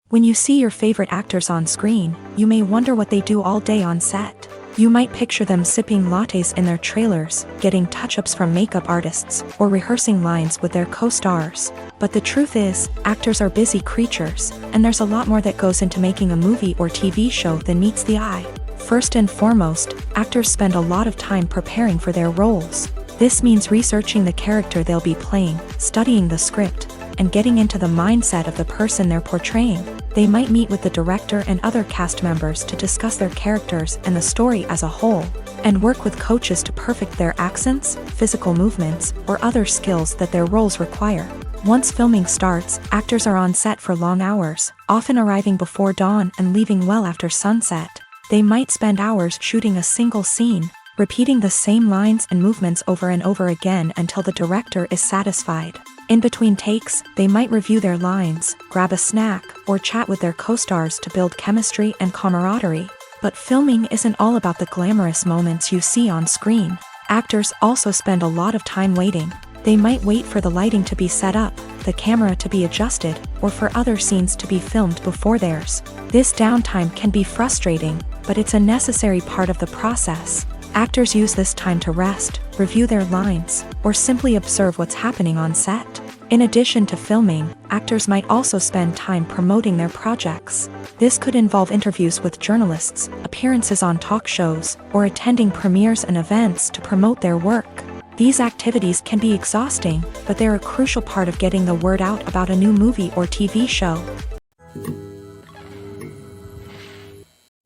When you see your favorite actors on screen, you may wonder what they do all day on set. You might picture them sipping lattes in their trailers, getting touch-ups from makeup artists, or rehearsing lines with their co-stars. But the truth is, actors are busy creatures, and there's a lot more that goes into making a movie or TV show than meets the eye. First and foremost, actors spend a lot of time preparing for their roles. This means researching the character they'll be playing, studying the script, and getting into the mindset of the person they're portraying. They might meet with the director and other cast members to discuss their characters and the story as a whole, and work with coaches to perfect their accents, physical movements, or other skills that their roles require. Once filming starts, actors are on set for long hours, often arriving before dawn and leaving well after sunset. They might spend hours shooting a single scene, repeating the same lines and movements over and over again until the director is satisfied. In between takes, they might review their lines, grab a snack, or chat with their co-stars to build chemistry and camaraderie. But filming isn't all about the glamorous moments you see on screen. Actors also spend a lot of time waiting. They might wait for the lighting to be set up, the camera to be adjusted, or for other scenes to be filmed before theirs. This downtime can be frustrating, but it's a necessary part of the process. Actors use this time to rest, review their lines, or simply observe what's happening on set. In addition to filming, actors might also spend time promoting their projects. This could involve interviews with journalists, appearances on talk shows, or attending premieres and events to promote their work. These activities can be exhausting, but they're a crucial part of getting the word out about a new movie or TV show.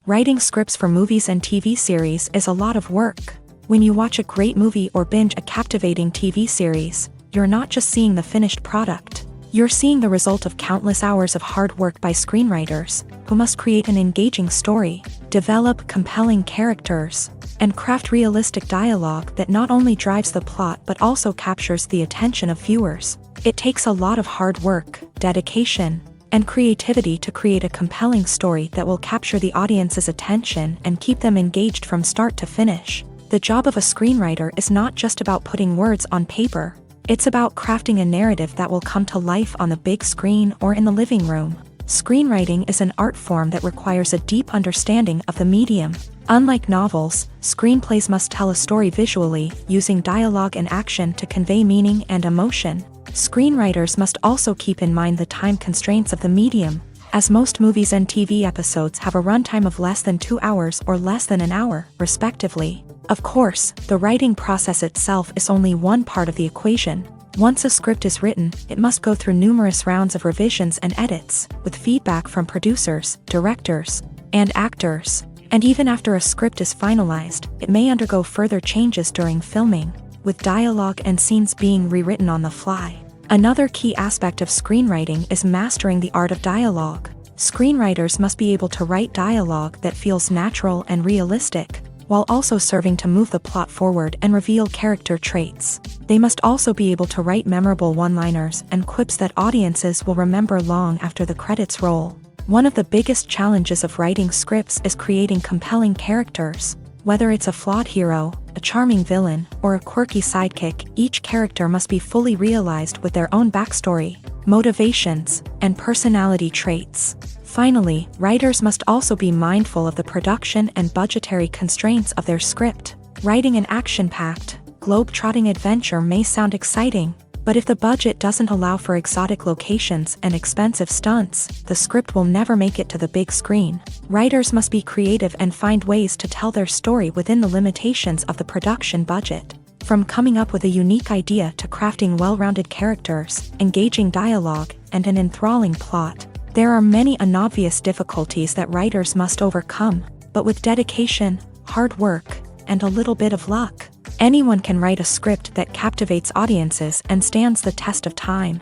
Writing scripts for movies and TV series is a lot of work. When you watch a great movie or binge a captivating TV series, you're not just seeing the finished product. You're seeing the result of countless hours of hard work by screenwriters, who must create an engaging story, develop compelling characters, and craft realistic dialogue that not only drives the plot but also captures the attention of viewers. It takes a lot of hard work, dedication, and creativity to create a compelling story that will capture the audience's attention and keep them engaged from start to finish. The job of a screenwriter is not just about putting words on paper. It's about crafting a narrative that will come to life on the big screen or in the living room. Screenwriting is an art form that requires a deep understanding of the medium. Unlike novels, screenplays must tell a story visually, using dialogue and action to convey meaning and emotion. Screenwriters must also keep in mind the time constraints of the medium, as most movies and TV episodes have a runtime of less than 2 hours or less than an hour, respectively. Of course, the writing process itself is only one part of the equation. Once a script is written, it must go through numerous rounds of revisions and edits, with feedback from producers, directors, and actors. And even after a script is finalized, it may undergo further changes during filming, with dialogue and scenes being rewritten on the fly. Another key aspect of screenwriting is mastering the art of dialogue. Screenwriters must be able to write dialogue that feels natural and realistic, while also serving to move the plot forward and reveal character traits. They must also be able to write memorable one-liners and quips that audiences will remember long after the credits roll. One of the biggest challenges of writing scripts is creating compelling characters. Whether it's a flawed hero, a charming villain, or a quirky sidekick, each character must be fully realized with their own backstory, motivations, and personality traits. Finally, writers must also be mindful of the production and budgetary constraints of their script. Writing an action-packed, globe-trotting adventure may sound exciting, but if the budget doesn't allow for exotic locations and expensive stunts, the script will never make it to the big screen. Writers must be creative and find ways to tell their story within the limitations of the production budget. From coming up with a unique idea to crafting well-rounded characters, engaging dialogue, and an enthralling plot, there are many unobvious difficulties that writers must overcome, but with dedication, hard work, and a little bit of luck, anyone can write a script that captivates audiences and stands the test of time.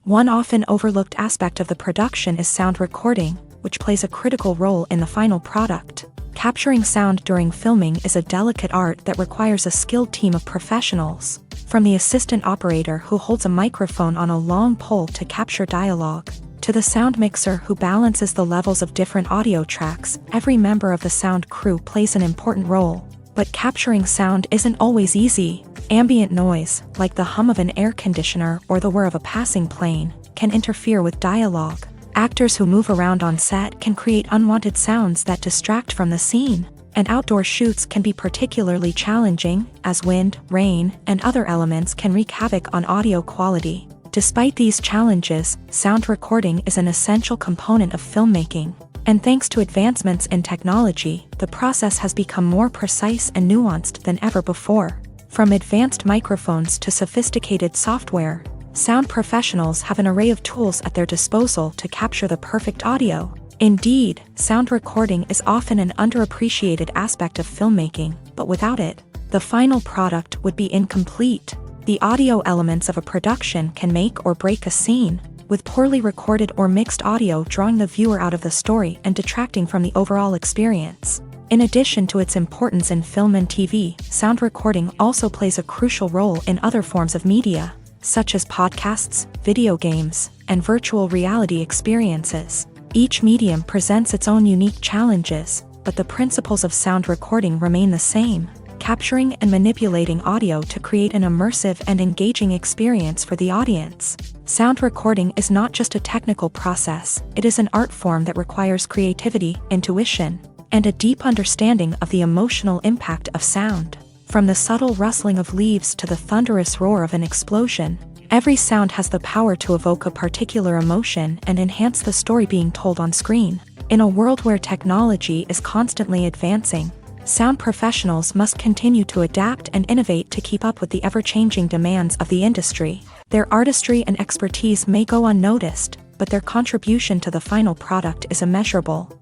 One often overlooked aspect of the production is sound recording, which plays a critical role in the final product. Capturing sound during filming is a delicate art that requires a skilled team of professionals, from the assistant operator who holds a microphone on a long pole to capture dialogue, to the sound mixer who balances the levels of different audio tracks. Every member of the sound crew plays an important role. But capturing sound isn't always easy. Ambient noise, like the hum of an air conditioner or the whir of a passing plane, can interfere with dialogue. Actors who move around on set can create unwanted sounds that distract from the scene. And outdoor shoots can be particularly challenging, as wind, rain, and other elements can wreak havoc on audio quality. Despite these challenges, sound recording is an essential component of filmmaking. And thanks to advancements in technology, the process has become more precise and nuanced than ever before. From advanced microphones to sophisticated software, sound professionals have an array of tools at their disposal to capture the perfect audio. Indeed, sound recording is often an underappreciated aspect of filmmaking, but without it, the final product would be incomplete. The audio elements of a production can make or break a scene, with poorly recorded or mixed audio drawing the viewer out of the story and detracting from the overall experience. In addition to its importance in film and TV, sound recording also plays a crucial role in other forms of media, such as podcasts, video games, and virtual reality experiences. Each medium presents its own unique challenges, but the principles of sound recording remain the same: capturing and manipulating audio to create an immersive and engaging experience for the audience. Sound recording is not just a technical process, it is an art form that requires creativity, intuition, and a deep understanding of the emotional impact of sound. From the subtle rustling of leaves to the thunderous roar of an explosion, every sound has the power to evoke a particular emotion and enhance the story being told on screen. In a world where technology is constantly advancing, sound professionals must continue to adapt and innovate to keep up with the ever-changing demands of the industry. Their artistry and expertise may go unnoticed, but their contribution to the final product is immeasurable.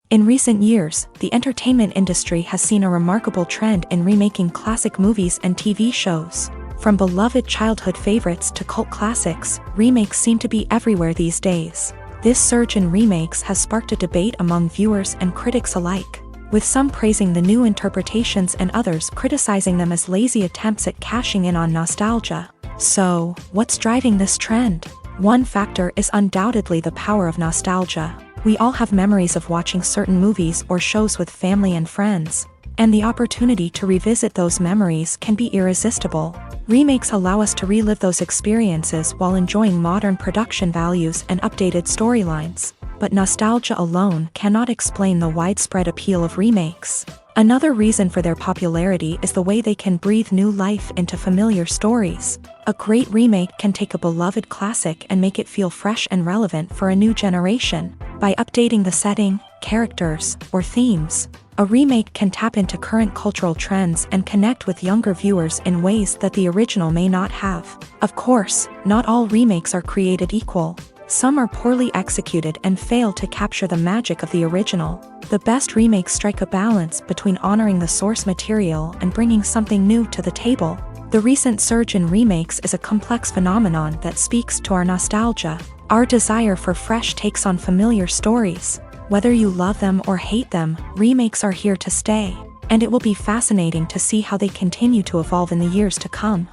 In recent years, the entertainment industry has seen a remarkable trend in remaking classic movies and TV shows. From beloved childhood favorites to cult classics, remakes seem to be everywhere these days. This surge in remakes has sparked a debate among viewers and critics alike, with some praising the new interpretations and others criticizing them as lazy attempts at cashing in on nostalgia. So, what's driving this trend? One factor is undoubtedly the power of nostalgia. We all have memories of watching certain movies or shows with family and friends, and the opportunity to revisit those memories can be irresistible. Remakes allow us to relive those experiences while enjoying modern production values and updated storylines. But nostalgia alone cannot explain the widespread appeal of remakes. Another reason for their popularity is the way they can breathe new life into familiar stories. A great remake can take a beloved classic and make it feel fresh and relevant for a new generation. By updating the setting, characters, or themes. A remake can tap into current cultural trends and connect with younger viewers in ways that the original may not have. Of course, not all remakes are created equal. Some are poorly executed and fail to capture the magic of the original. The best remakes strike a balance between honoring the source material and bringing something new to the table. The recent surge in remakes is a complex phenomenon that speaks to our nostalgia, our desire for fresh takes on familiar stories. Whether you love them or hate them, remakes are here to stay, and it will be fascinating to see how they continue to evolve in the years to come.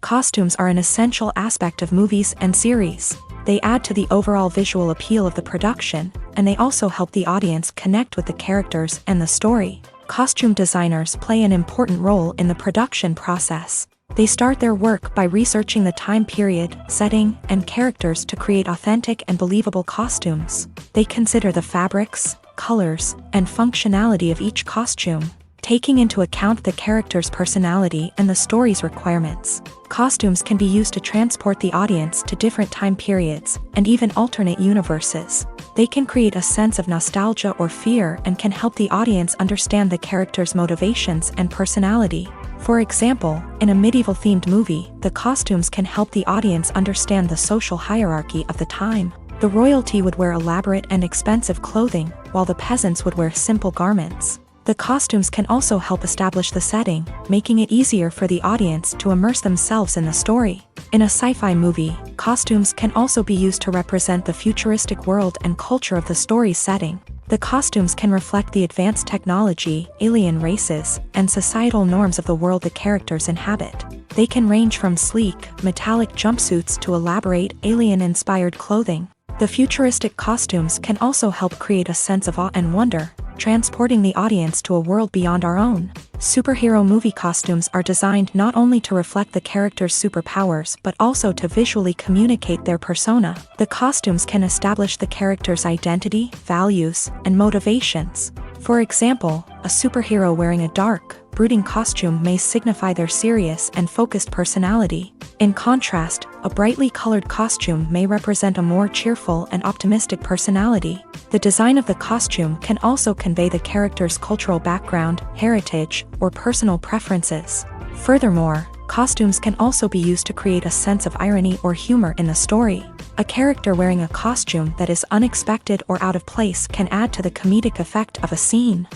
Costumes are an essential aspect of movies and series. They add to the overall visual appeal of the production, and they also help the audience connect with the characters and the story. Costume designers play an important role in the production process. They start their work by researching the time period, setting, and characters to create authentic and believable costumes. They consider the fabrics, colors, and functionality of each costume, taking into account the character's personality and the story's requirements. Costumes can be used to transport the audience to different time periods and even alternate universes. They can create a sense of nostalgia or fear and can help the audience understand the character's motivations and personality. For example, in a medieval-themed movie, the costumes can help the audience understand the social hierarchy of the time. The royalty would wear elaborate and expensive clothing, while the peasants would wear simple garments. The costumes can also help establish the setting, making it easier for the audience to immerse themselves in the story. In a sci-fi movie, costumes can also be used to represent the futuristic world and culture of the story's setting. The costumes can reflect the advanced technology, alien races, and societal norms of the world the characters inhabit. They can range from sleek, metallic jumpsuits to elaborate, alien-inspired clothing. The futuristic costumes can also help create a sense of awe and wonder, transporting the audience to a world beyond our own. Superhero movie costumes are designed not only to reflect the character's superpowers but also to visually communicate their persona. The costumes can establish the character's identity, values, and motivations. For example, a superhero wearing a dark, brooding costume may signify their serious and focused personality. In contrast, a brightly colored costume may represent a more cheerful and optimistic personality. The design of the costume can also convey the character's cultural background, heritage, or personal preferences. Furthermore, costumes can also be used to create a sense of irony or humor in the story. A character wearing a costume that is unexpected or out of place can add to the comedic effect of a scene.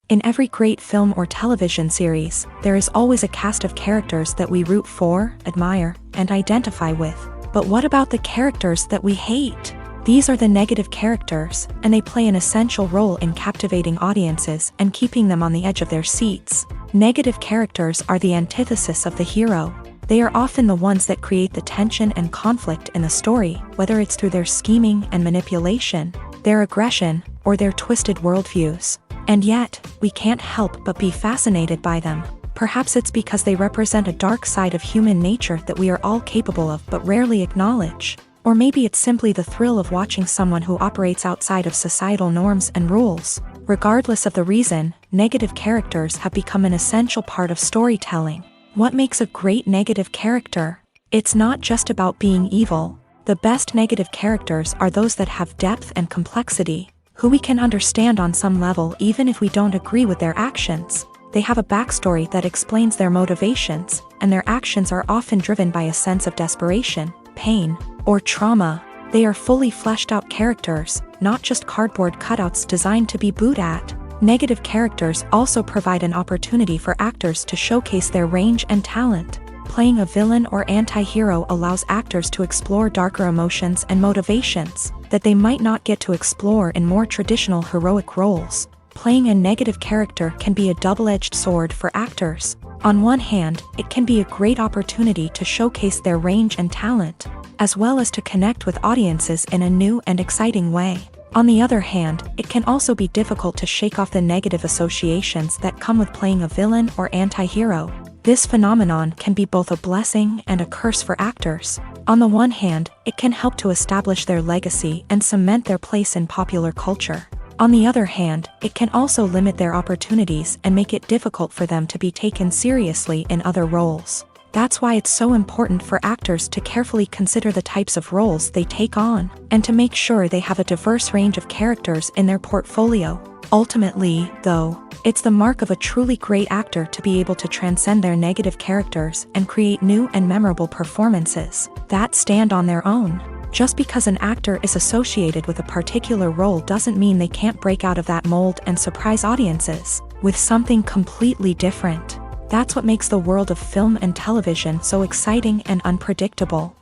In every great film or television series, there is always a cast of characters that we root for, admire, and identify with. But what about the characters that we hate? These are the negative characters, and they play an essential role in captivating audiences and keeping them on the edge of their seats. Negative characters are the antithesis of the hero. They are often the ones that create the tension and conflict in the story, whether it's through their scheming and manipulation, their aggression, or their twisted worldviews. And yet, we can't help but be fascinated by them. Perhaps it's because they represent a dark side of human nature that we are all capable of but rarely acknowledge. Or maybe it's simply the thrill of watching someone who operates outside of societal norms and rules. Regardless of the reason, negative characters have become an essential part of storytelling. What makes a great negative character? It's not just about being evil. The best negative characters are those that have depth and complexity, who we can understand on some level even if we don't agree with their actions. They have a backstory that explains their motivations, and their actions are often driven by a sense of desperation, pain, or trauma. They are fully fleshed out characters, not just cardboard cutouts designed to be booed at. Negative characters also provide an opportunity for actors to showcase their range and talent. Playing a villain or anti-hero allows actors to explore darker emotions and motivations that they might not get to explore in more traditional heroic roles. Playing a negative character can be a double-edged sword for actors. On one hand, it can be a great opportunity to showcase their range and talent, as well as to connect with audiences in a new and exciting way. On the other hand, it can also be difficult to shake off the negative associations that come with playing a villain or anti-hero. This phenomenon can be both a blessing and a curse for actors. On the one hand, it can help to establish their legacy and cement their place in popular culture. On the other hand, it can also limit their opportunities and make it difficult for them to be taken seriously in other roles. That's why it's so important for actors to carefully consider the types of roles they take on, and to make sure they have a diverse range of characters in their portfolio. Ultimately, though, it's the mark of a truly great actor to be able to transcend their negative characters and create new and memorable performances that stand on their own. Just because an actor is associated with a particular role doesn't mean they can't break out of that mold and surprise audiences with something completely different. That's what makes the world of film and television so exciting and unpredictable.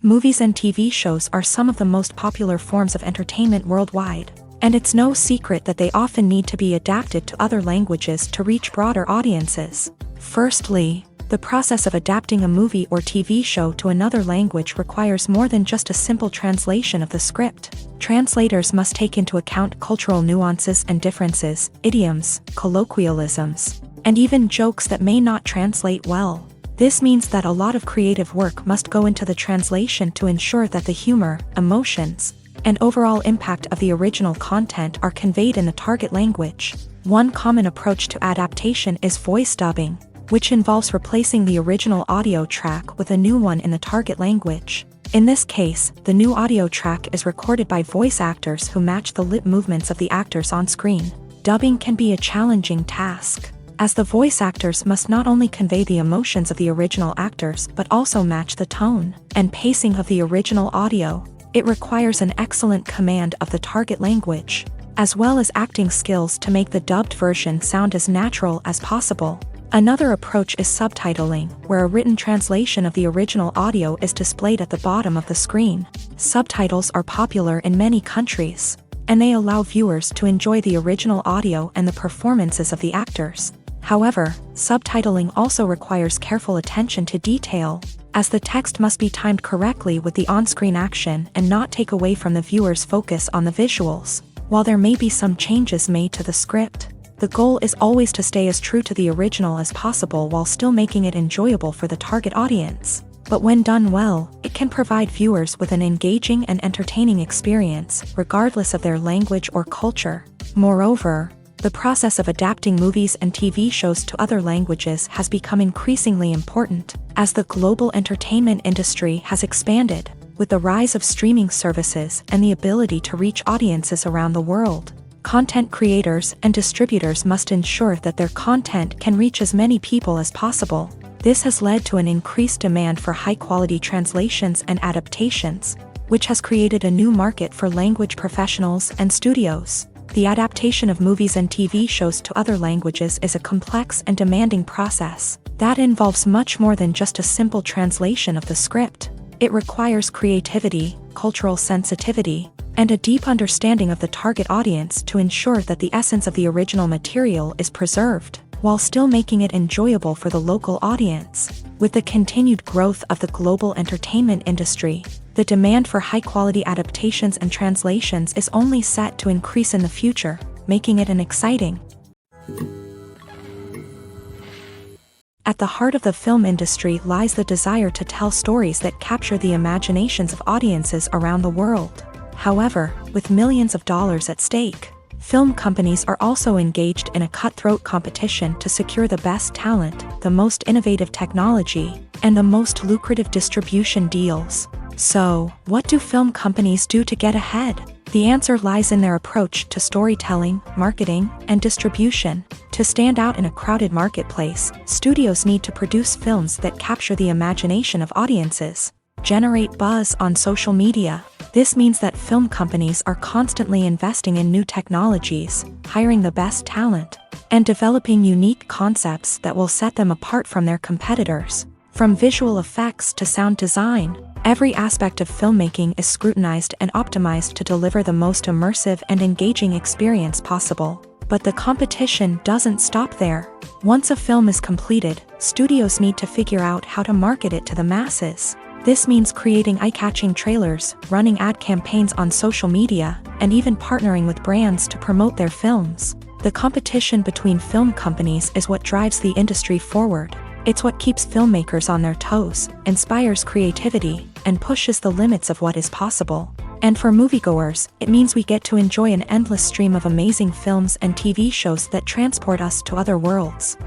Movies and TV shows are some of the most popular forms of entertainment worldwide, and it's no secret that they often need to be adapted to other languages to reach broader audiences. Firstly, the process of adapting a movie or TV show to another language requires more than just a simple translation of the script. Translators must take into account cultural nuances and differences, idioms, colloquialisms, and even jokes that may not translate well. This means that a lot of creative work must go into the translation to ensure that the humor, emotions, and overall impact of the original content are conveyed in the target language. One common approach to adaptation is voice dubbing, which involves replacing the original audio track with a new one in the target language. In this case, the new audio track is recorded by voice actors who match the lip movements of the actors on screen. Dubbing can be a challenging task, as the voice actors must not only convey the emotions of the original actors but also match the tone and pacing of the original audio. It requires an excellent command of the target language, as well as acting skills to make the dubbed version sound as natural as possible. Another approach is subtitling, where a written translation of the original audio is displayed at the bottom of the screen. Subtitles are popular in many countries, and they allow viewers to enjoy the original audio and the performances of the actors. However, subtitling also requires careful attention to detail, as the text must be timed correctly with the on-screen action and not take away from the viewer's focus on the visuals. While there may be some changes made to the script, the goal is always to stay as true to the original as possible while still making it enjoyable for the target audience. But when done well, it can provide viewers with an engaging and entertaining experience, regardless of their language or culture. Moreover, the process of adapting movies and TV shows to other languages has become increasingly important, as the global entertainment industry has expanded, with the rise of streaming services and the ability to reach audiences around the world. Content creators and distributors must ensure that their content can reach as many people as possible. This has led to an increased demand for high-quality translations and adaptations, which has created a new market for language professionals and studios. The adaptation of movies and TV shows to other languages is a complex and demanding process that involves much more than just a simple translation of the script. It requires creativity, cultural sensitivity, and a deep understanding of the target audience to ensure that the essence of the original material is preserved, while still making it enjoyable for the local audience. With the continued growth of the global entertainment industry, the demand for high-quality adaptations and translations is only set to increase in the future, making it an exciting. At the heart of the film industry lies the desire to tell stories that capture the imaginations of audiences around the world. However, with millions of dollars at stake, film companies are also engaged in a cutthroat competition to secure the best talent, the most innovative technology, and the most lucrative distribution deals. So, what do film companies do to get ahead? The answer lies in their approach to storytelling, marketing, and distribution. To stand out in a crowded marketplace, studios need to produce films that capture the imagination of audiences, generate buzz on social media. This means that film companies are constantly investing in new technologies, hiring the best talent, and developing unique concepts that will set them apart from their competitors. From visual effects to sound design, every aspect of filmmaking is scrutinized and optimized to deliver the most immersive and engaging experience possible. But the competition doesn't stop there. Once a film is completed, studios need to figure out how to market it to the masses. This means creating eye-catching trailers, running ad campaigns on social media, and even partnering with brands to promote their films. The competition between film companies is what drives the industry forward. It's what keeps filmmakers on their toes, inspires creativity, and pushes the limits of what is possible. And for moviegoers, it means we get to enjoy an endless stream of amazing films and TV shows that transport us to other worlds.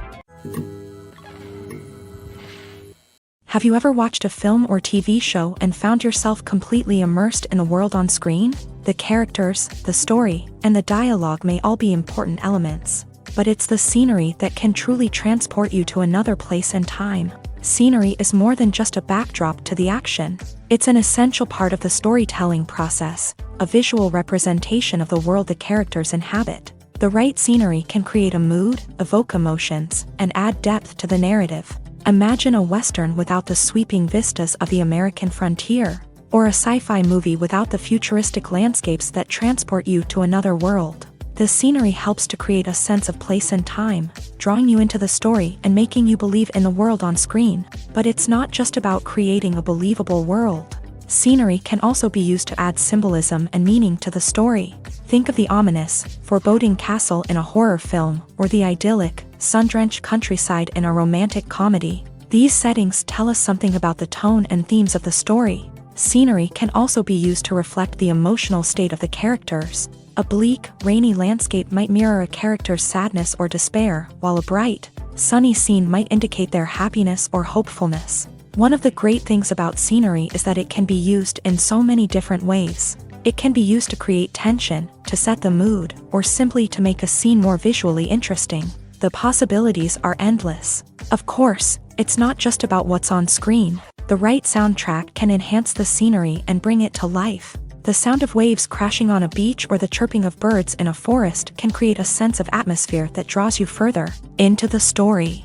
Have you ever watched a film or TV show and found yourself completely immersed in the world on screen? The characters, the story, and the dialogue may all be important elements, but it's the scenery that can truly transport you to another place and time. Scenery is more than just a backdrop to the action. It's an essential part of the storytelling process, a visual representation of the world the characters inhabit. The right scenery can create a mood, evoke emotions, and add depth to the narrative. Imagine a Western without the sweeping vistas of the American frontier, or a sci-fi movie without the futuristic landscapes that transport you to another world. The scenery helps to create a sense of place and time, drawing you into the story and making you believe in the world on screen. But it's not just about creating a believable world. Scenery can also be used to add symbolism and meaning to the story. Think of the ominous, foreboding castle in a horror film, or the idyllic, sun-drenched countryside in a romantic comedy. These settings tell us something about the tone and themes of the story. Scenery can also be used to reflect the emotional state of the characters. A bleak, rainy landscape might mirror a character's sadness or despair, while a bright, sunny scene might indicate their happiness or hopefulness. One of the great things about scenery is that it can be used in so many different ways. It can be used to create tension, to set the mood, or simply to make a scene more visually interesting. The possibilities are endless. Of course, it's not just about what's on screen. The right soundtrack can enhance the scenery and bring it to life. The sound of waves crashing on a beach or the chirping of birds in a forest can create a sense of atmosphere that draws you further into the story.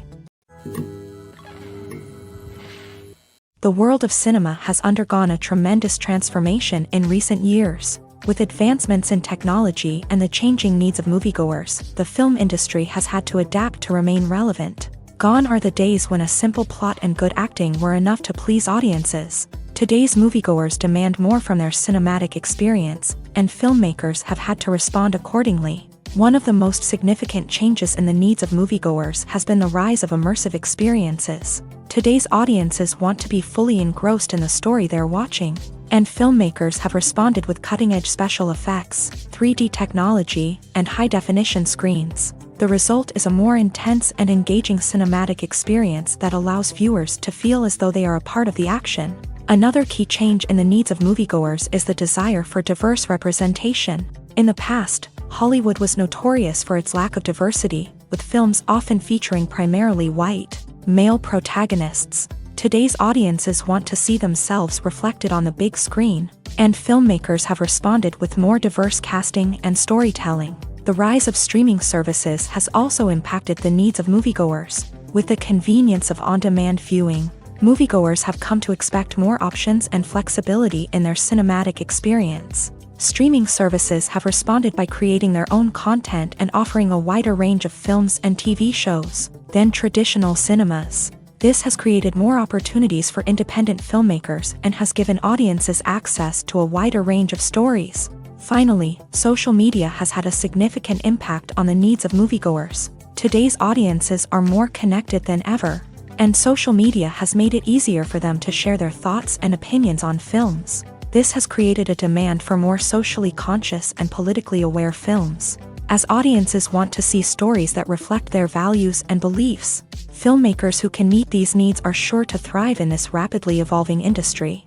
The world of cinema has undergone a tremendous transformation in recent years. With advancements in technology and the changing needs of moviegoers, the film industry has had to adapt to remain relevant. Gone are the days when a simple plot and good acting were enough to please audiences. Today's moviegoers demand more from their cinematic experience, and filmmakers have had to respond accordingly. One of the most significant changes in the needs of moviegoers has been the rise of immersive experiences. Today's audiences want to be fully engrossed in the story they're watching, and filmmakers have responded with cutting-edge special effects, 3D technology, and high-definition screens. The result is a more intense and engaging cinematic experience that allows viewers to feel as though they are a part of the action. Another key change in the needs of moviegoers is the desire for diverse representation. In the past, Hollywood was notorious for its lack of diversity, with films often featuring primarily white, male protagonists. Today's audiences want to see themselves reflected on the big screen, and filmmakers have responded with more diverse casting and storytelling. The rise of streaming services has also impacted the needs of moviegoers. With the convenience of on-demand viewing, moviegoers have come to expect more options and flexibility in their cinematic experience. Streaming services have responded by creating their own content and offering a wider range of films and TV shows than traditional cinemas. This has created more opportunities for independent filmmakers and has given audiences access to a wider range of stories. Finally, social media has had a significant impact on the needs of moviegoers. Today's audiences are more connected than ever, and social media has made it easier for them to share their thoughts and opinions on films. This has created a demand for more socially conscious and politically aware films. As audiences want to see stories that reflect their values and beliefs, filmmakers who can meet these needs are sure to thrive in this rapidly evolving industry.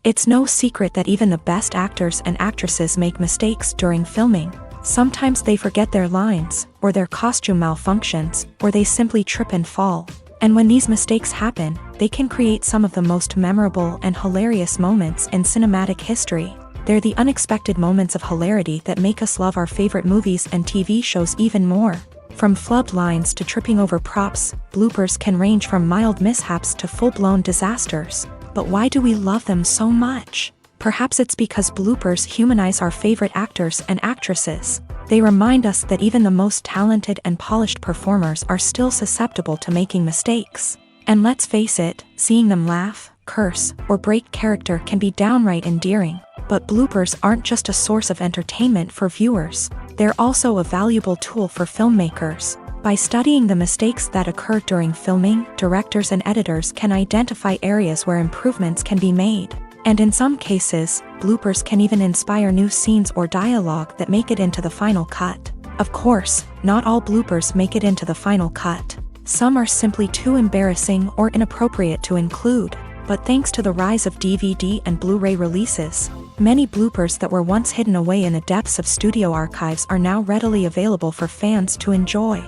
It's no secret that even the best actors and actresses make mistakes during filming. Sometimes they forget their lines, or their costume malfunctions, or they simply trip and fall. And when these mistakes happen, they can create some of the most memorable and hilarious moments in cinematic history. They're the unexpected moments of hilarity that make us love our favorite movies and TV shows even more. From flubbed lines to tripping over props, bloopers can range from mild mishaps to full-blown disasters. But why do we love them so much? Perhaps it's because bloopers humanize our favorite actors and actresses. They remind us that even the most talented and polished performers are still susceptible to making mistakes. And let's face it, seeing them laugh, curse, or break character can be downright endearing. But bloopers aren't just a source of entertainment for viewers. They're also a valuable tool for filmmakers. By studying the mistakes that occur during filming, directors and editors can identify areas where improvements can be made. And in some cases, bloopers can even inspire new scenes or dialogue that make it into the final cut. Of course, not all bloopers make it into the final cut. Some are simply too embarrassing or inappropriate to include. But thanks to the rise of DVD and Blu-ray releases, many bloopers that were once hidden away in the depths of studio archives are now readily available for fans to enjoy.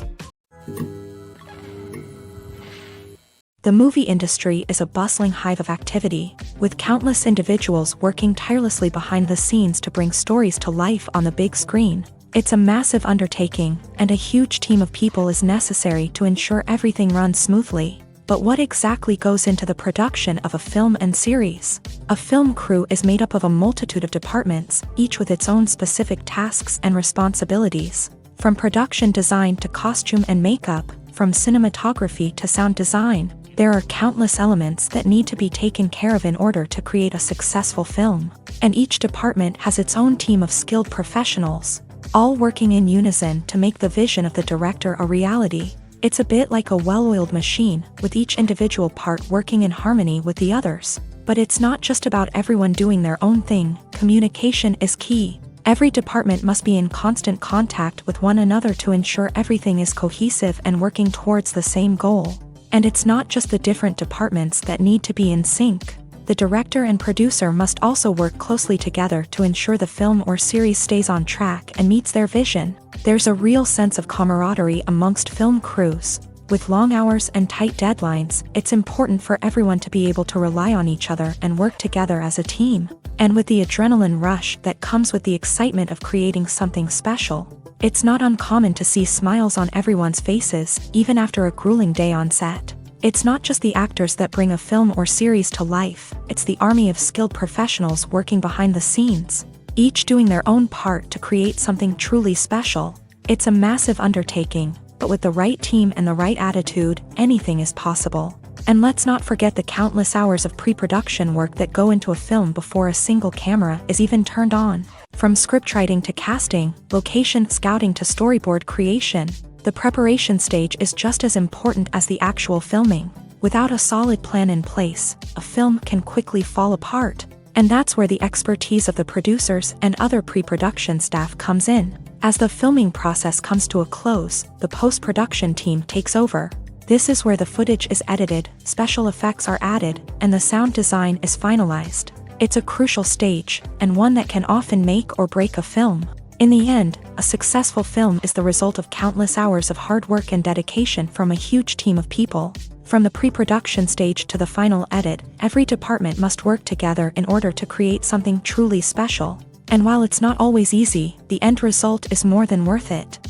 The movie industry is a bustling hive of activity, with countless individuals working tirelessly behind the scenes to bring stories to life on the big screen. It's a massive undertaking, and a huge team of people is necessary to ensure everything runs smoothly. But what exactly goes into the production of a film and series? A film crew is made up of a multitude of departments, each with its own specific tasks and responsibilities. From production design to costume and makeup, from cinematography to sound design, there are countless elements that need to be taken care of in order to create a successful film. And each department has its own team of skilled professionals, all working in unison to make the vision of the director a reality. It's a bit like a well-oiled machine, with each individual part working in harmony with the others. But it's not just about everyone doing their own thing. Communication is key. Every department must be in constant contact with one another to ensure everything is cohesive and working towards the same goal. And it's not just the different departments that need to be in sync. The director and producer must also work closely together to ensure the film or series stays on track and meets their vision. There's a real sense of camaraderie amongst film crews. With long hours and tight deadlines, it's important for everyone to be able to rely on each other and work together as a team. And with the adrenaline rush that comes with the excitement of creating something special, it's not uncommon to see smiles on everyone's faces, even after a grueling day on set. It's not just the actors that bring a film or series to life, it's the army of skilled professionals working behind the scenes, each doing their own part to create something truly special. It's a massive undertaking, but with the right team and the right attitude, anything is possible. And let's not forget the countless hours of pre-production work that go into a film before a single camera is even turned on. From scriptwriting to casting, location scouting to storyboard creation, the preparation stage is just as important as the actual filming. Without a solid plan in place, a film can quickly fall apart. And that's where the expertise of the producers and other pre-production staff comes in. As the filming process comes to a close, the post-production team takes over. This is where the footage is edited, special effects are added, and the sound design is finalized. It's a crucial stage, and one that can often make or break a film. In the end, a successful film is the result of countless hours of hard work and dedication from a huge team of people. From the pre-production stage to the final edit, every department must work together in order to create something truly special. And while it's not always easy, the end result is more than worth it.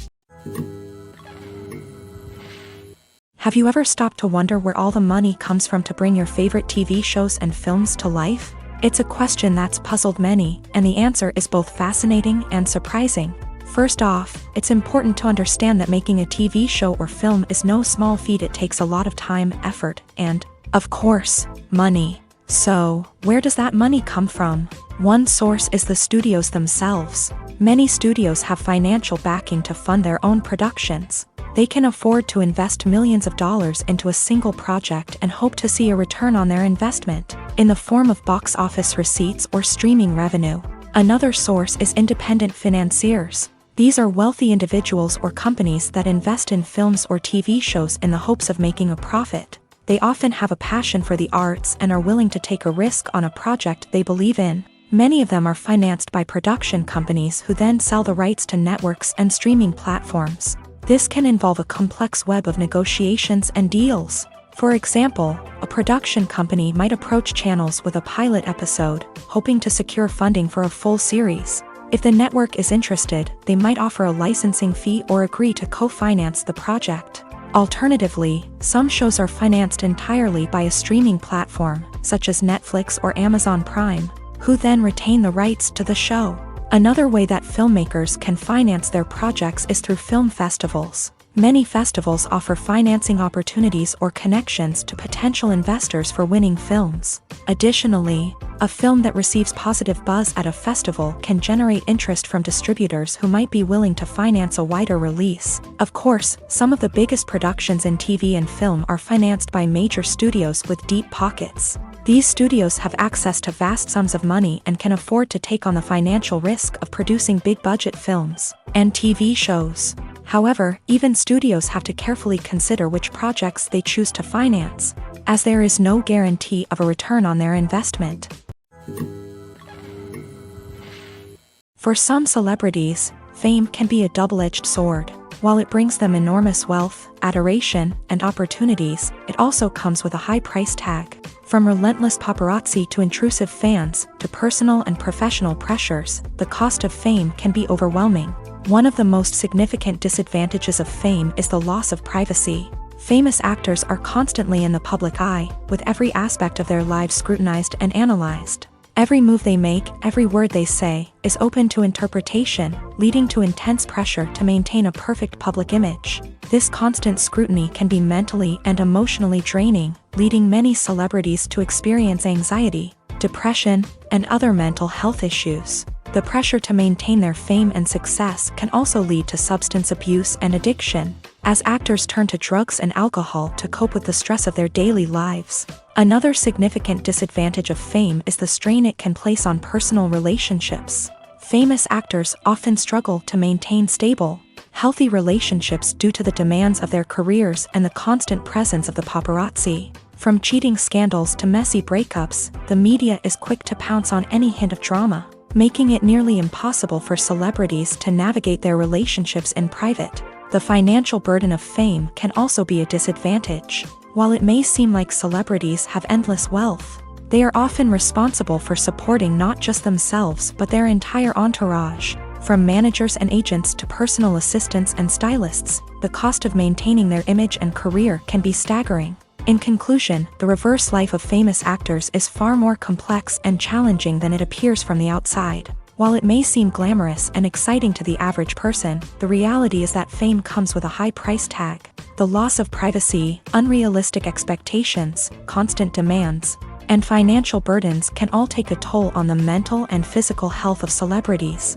Have you ever stopped to wonder where all the money comes from to bring your favorite TV shows and films to life? It's a question that's puzzled many, and the answer is both fascinating and surprising. First off, it's important to understand that making a TV show or film is no small feat. It takes a lot of time, effort, and, of course, money. So, where does that money come from? One source is the studios themselves. Many studios have financial backing to fund their own productions. They can afford to invest millions of dollars into a single project and hope to see a return on their investment, in the form of box office receipts or streaming revenue. Another source is independent financiers. These are wealthy individuals or companies that invest in films or TV shows in the hopes of making a profit. They often have a passion for the arts and are willing to take a risk on a project they believe in. Many of them are financed by production companies who then sell the rights to networks and streaming platforms. This can involve a complex web of negotiations and deals. For example, a production company might approach channels with a pilot episode, hoping to secure funding for a full series. If the network is interested, they might offer a licensing fee or agree to co-finance the project. Alternatively, some shows are financed entirely by a streaming platform, such as Netflix or Amazon Prime, who then retain the rights to the show. Another way that filmmakers can finance their projects is through film festivals. Many festivals offer financing opportunities or connections to potential investors for winning films. Additionally, a film that receives positive buzz at a festival can generate interest from distributors who might be willing to finance a wider release. Of course, some of the biggest productions in TV and film are financed by major studios with deep pockets. These studios have access to vast sums of money and can afford to take on the financial risk of producing big-budget films and TV shows. However, even studios have to carefully consider which projects they choose to finance, as there is no guarantee of a return on their investment. For some celebrities, fame can be a double-edged sword. While it brings them enormous wealth, adoration, and opportunities, it also comes with a high price tag. From relentless paparazzi to intrusive fans, to personal and professional pressures, the cost of fame can be overwhelming. One of the most significant disadvantages of fame is the loss of privacy. Famous actors are constantly in the public eye, with every aspect of their lives scrutinized and analyzed. Every move they make, every word they say, is open to interpretation, leading to intense pressure to maintain a perfect public image. This constant scrutiny can be mentally and emotionally draining, leading many celebrities to experience anxiety, depression, and other mental health issues. The pressure to maintain their fame and success can also lead to substance abuse and addiction, as actors turn to drugs and alcohol to cope with the stress of their daily lives. Another significant disadvantage of fame is the strain it can place on personal relationships. Famous actors often struggle to maintain stable, healthy relationships due to the demands of their careers and the constant presence of the paparazzi. From cheating scandals to messy breakups, the media is quick to pounce on any hint of drama, making it nearly impossible for celebrities to navigate their relationships in private. The financial burden of fame can also be a disadvantage. While it may seem like celebrities have endless wealth, they are often responsible for supporting not just themselves but their entire entourage. From managers and agents to personal assistants and stylists, the cost of maintaining their image and career can be staggering. In conclusion, the reverse life of famous actors is far more complex and challenging than it appears from the outside. While it may seem glamorous and exciting to the average person, the reality is that fame comes with a high price tag. The loss of privacy, unrealistic expectations, constant demands, and financial burdens can all take a toll on the mental and physical health of celebrities.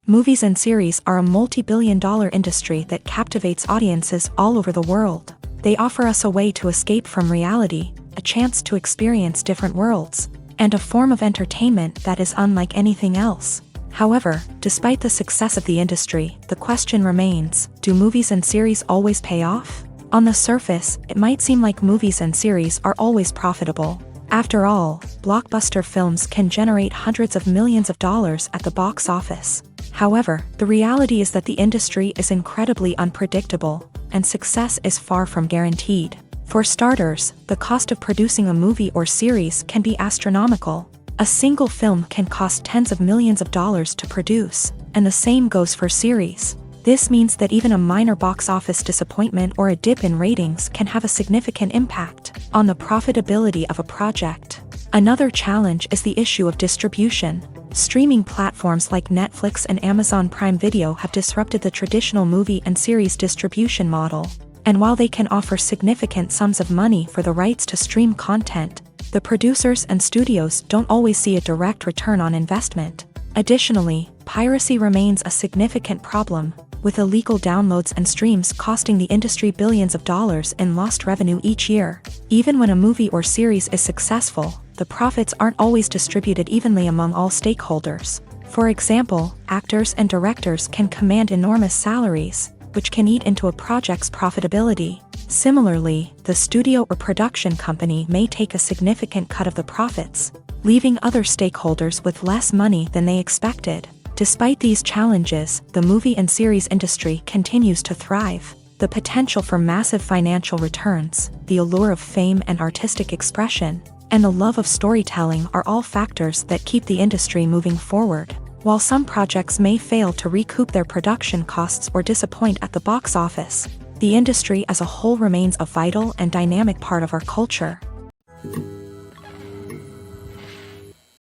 Movies and series are a multi-billion-dollar industry that captivates audiences all over the world. They offer us a way to escape from reality, a chance to experience different worlds, and a form of entertainment that is unlike anything else. However, despite the success of the industry, the question remains, do movies and series always pay off? On the surface, it might seem like movies and series are always profitable. After all, blockbuster films can generate hundreds of millions of dollars at the box office. However, the reality is that the industry is incredibly unpredictable, and success is far from guaranteed. For starters, the cost of producing a movie or series can be astronomical. A single film can cost tens of millions of dollars to produce, and the same goes for series. This means that even a minor box office disappointment or a dip in ratings can have a significant impact on the profitability of a project. Another challenge is the issue of distribution. Streaming platforms like Netflix and Amazon Prime Video have disrupted the traditional movie and series distribution model. And while they can offer significant sums of money for the rights to stream content, the producers and studios don't always see a direct return on investment. Additionally, piracy remains a significant problem, with illegal downloads and streams costing the industry billions of dollars in lost revenue each year. Even when a movie or series is successful, the profits aren't always distributed evenly among all stakeholders. For example, actors and directors can command enormous salaries, which can eat into a project's profitability. Similarly, the studio or production company may take a significant cut of the profits, leaving other stakeholders with less money than they expected. Despite these challenges, the movie and series industry continues to thrive. The potential for massive financial returns, the allure of fame and artistic expression, and the love of storytelling are all factors that keep the industry moving forward. While some projects may fail to recoup their production costs or disappoint at the box office, the industry as a whole remains a vital and dynamic part of our culture.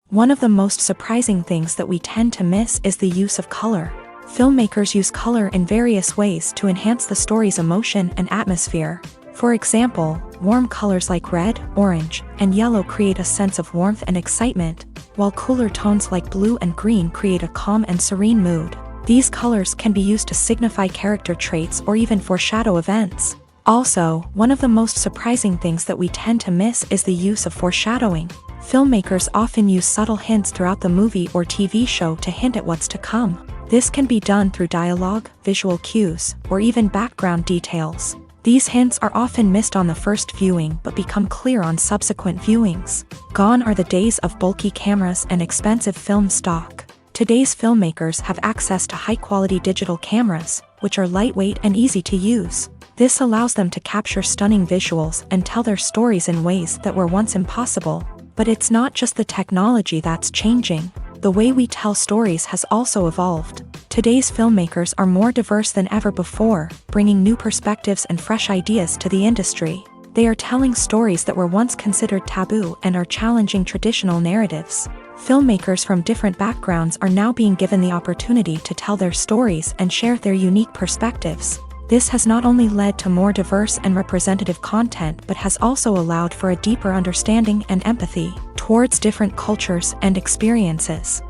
One of the most surprising things that we tend to miss is the use of color. Filmmakers use color in various ways to enhance the story's emotion and atmosphere. For example, warm colors like red, orange, and yellow create a sense of warmth and excitement, while cooler tones like blue and green create a calm and serene mood. These colors can be used to signify character traits or even foreshadow events. Also, one of the most surprising things that we tend to miss is the use of foreshadowing. Filmmakers often use subtle hints throughout the movie or TV show to hint at what's to come. This can be done through dialogue, visual cues, or even background details. These hints are often missed on the first viewing but become clear on subsequent viewings. Gone are the days of bulky cameras and expensive film stock. Today's filmmakers have access to high-quality digital cameras, which are lightweight and easy to use. This allows them to capture stunning visuals and tell their stories in ways that were once impossible. But it's not just the technology that's changing. The way we tell stories has also evolved. Today's filmmakers are more diverse than ever before, bringing new perspectives and fresh ideas to the industry. They are telling stories that were once considered taboo and are challenging traditional narratives. Filmmakers from different backgrounds are now being given the opportunity to tell their stories and share their unique perspectives. This has not only led to more diverse and representative content but has also allowed for a deeper understanding and empathy towards different cultures and experiences.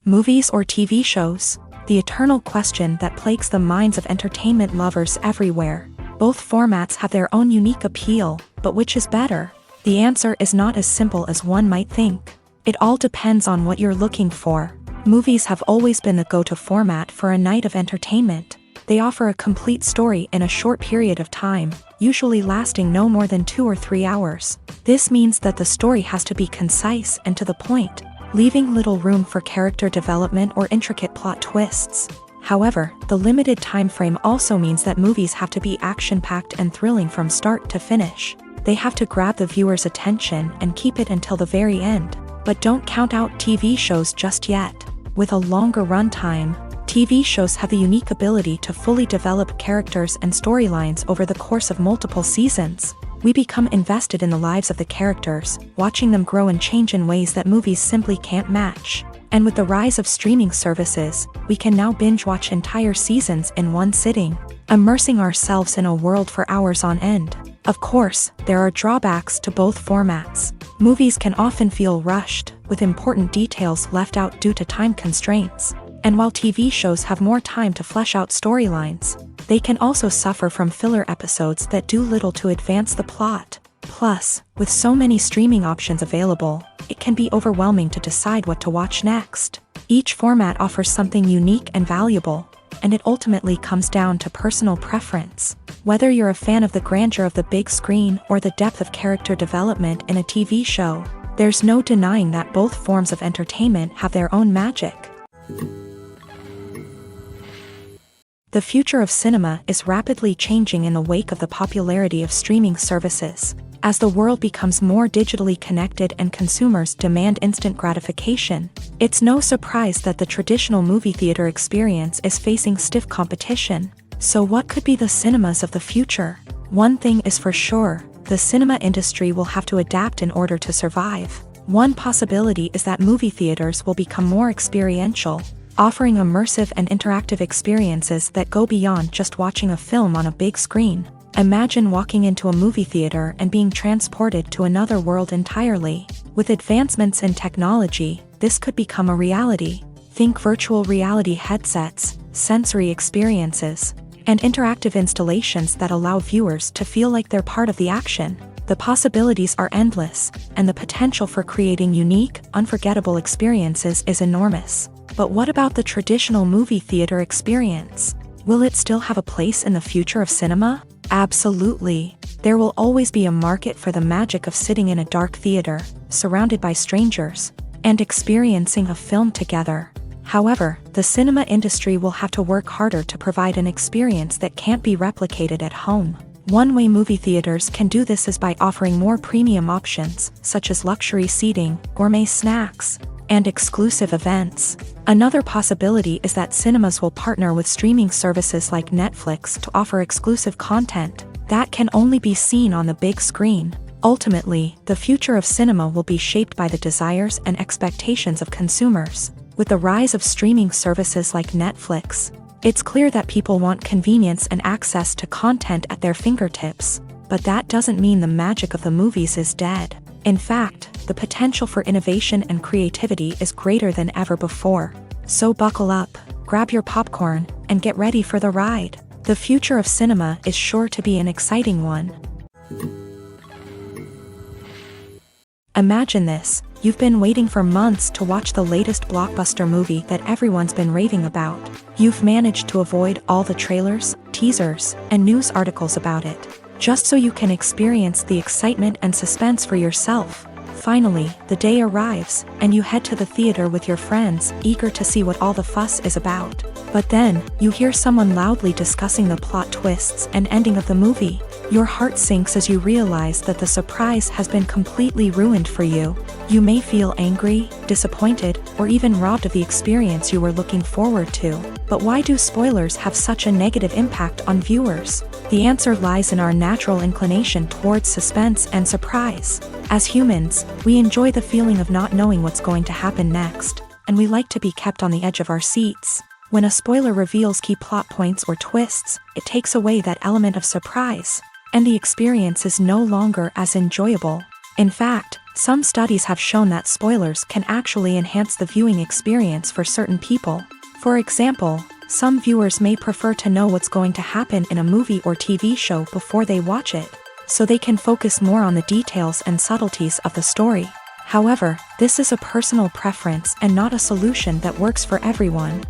Movies or TV shows? The eternal question that plagues the minds of entertainment lovers everywhere. Both formats have their own unique appeal, but which is better? The answer is not as simple as one might think. It all depends on what you're looking for. Movies have always been the go-to format for a night of entertainment. They offer a complete story in a short period of time, usually lasting no more than 2 or 3 hours. This means that the story has to be concise and to the point, leaving little room for character development or intricate plot twists. However, the limited time frame also means that movies have to be action-packed and thrilling from start to finish. They have to grab the viewer's attention and keep it until the very end. But don't count out TV shows just yet. With a longer runtime, TV shows have the unique ability to fully develop characters and storylines over the course of multiple seasons. We become invested in the lives of the characters, watching them grow and change in ways that movies simply can't match. And with the rise of streaming services, we can now binge-watch entire seasons in one sitting, immersing ourselves in a world for hours on end. Of course, there are drawbacks to both formats. Movies can often feel rushed, with important details left out due to time constraints. And while TV shows have more time to flesh out storylines, they can also suffer from filler episodes that do little to advance the plot. Plus, with so many streaming options available, it can be overwhelming to decide what to watch next. Each format offers something unique and valuable, and it ultimately comes down to personal preference. Whether you're a fan of the grandeur of the big screen or the depth of character development in a TV show, there's no denying that both forms of entertainment have their own magic. The future of cinema is rapidly changing in the wake of the popularity of streaming services. As the world becomes more digitally connected and consumers demand instant gratification, it's no surprise that the traditional movie theater experience is facing stiff competition. So what could be the cinemas of the future? One thing is for sure, the cinema industry will have to adapt in order to survive. One possibility is that movie theaters will become more experiential, offering immersive and interactive experiences that go beyond just watching a film on a big screen. Imagine walking into a movie theater and being transported to another world entirely. With advancements in technology, this could become a reality. Think virtual reality headsets, sensory experiences, and interactive installations that allow viewers to feel like they're part of the action. The possibilities are endless, and the potential for creating unique, unforgettable experiences is enormous. But what about the traditional movie theater experience? Will it still have a place in the future of cinema? Absolutely. There will always be a market for the magic of sitting in a dark theater, surrounded by strangers, and experiencing a film together. However, the cinema industry will have to work harder to provide an experience that can't be replicated at home. One way movie theaters can do this is by offering more premium options, such as luxury seating, gourmet snacks, and exclusive events. Another possibility is that cinemas will partner with streaming services like Netflix to offer exclusive content that can only be seen on the big screen. Ultimately, the future of cinema will be shaped by the desires and expectations of consumers. With the rise of streaming services like Netflix, it's clear that people want convenience and access to content at their fingertips. But that doesn't mean the magic of the movies is dead. In fact, the potential for innovation and creativity is greater than ever before. So buckle up, grab your popcorn, and get ready for the ride. The future of cinema is sure to be an exciting one. Imagine this, you've been waiting for months to watch the latest blockbuster movie that everyone's been raving about. You've managed to avoid all the trailers, teasers, and news articles about it, just so you can experience the excitement and suspense for yourself. Finally, the day arrives, and you head to the theater with your friends, eager to see what all the fuss is about. But then, you hear someone loudly discussing the plot twists and ending of the movie. Your heart sinks as you realize that the surprise has been completely ruined for you. You may feel angry, disappointed, or even robbed of the experience you were looking forward to. But why do spoilers have such a negative impact on viewers? The answer lies in our natural inclination towards suspense and surprise. As humans, we enjoy the feeling of not knowing what's going to happen next, and we like to be kept on the edge of our seats. When a spoiler reveals key plot points or twists, it takes away that element of surprise, and the experience is no longer as enjoyable. In fact, some studies have shown that spoilers can actually enhance the viewing experience for certain people. For example, some viewers may prefer to know what's going to happen in a movie or TV show before they watch it, so they can focus more on the details and subtleties of the story. However, this is a personal preference and not a solution that works for everyone.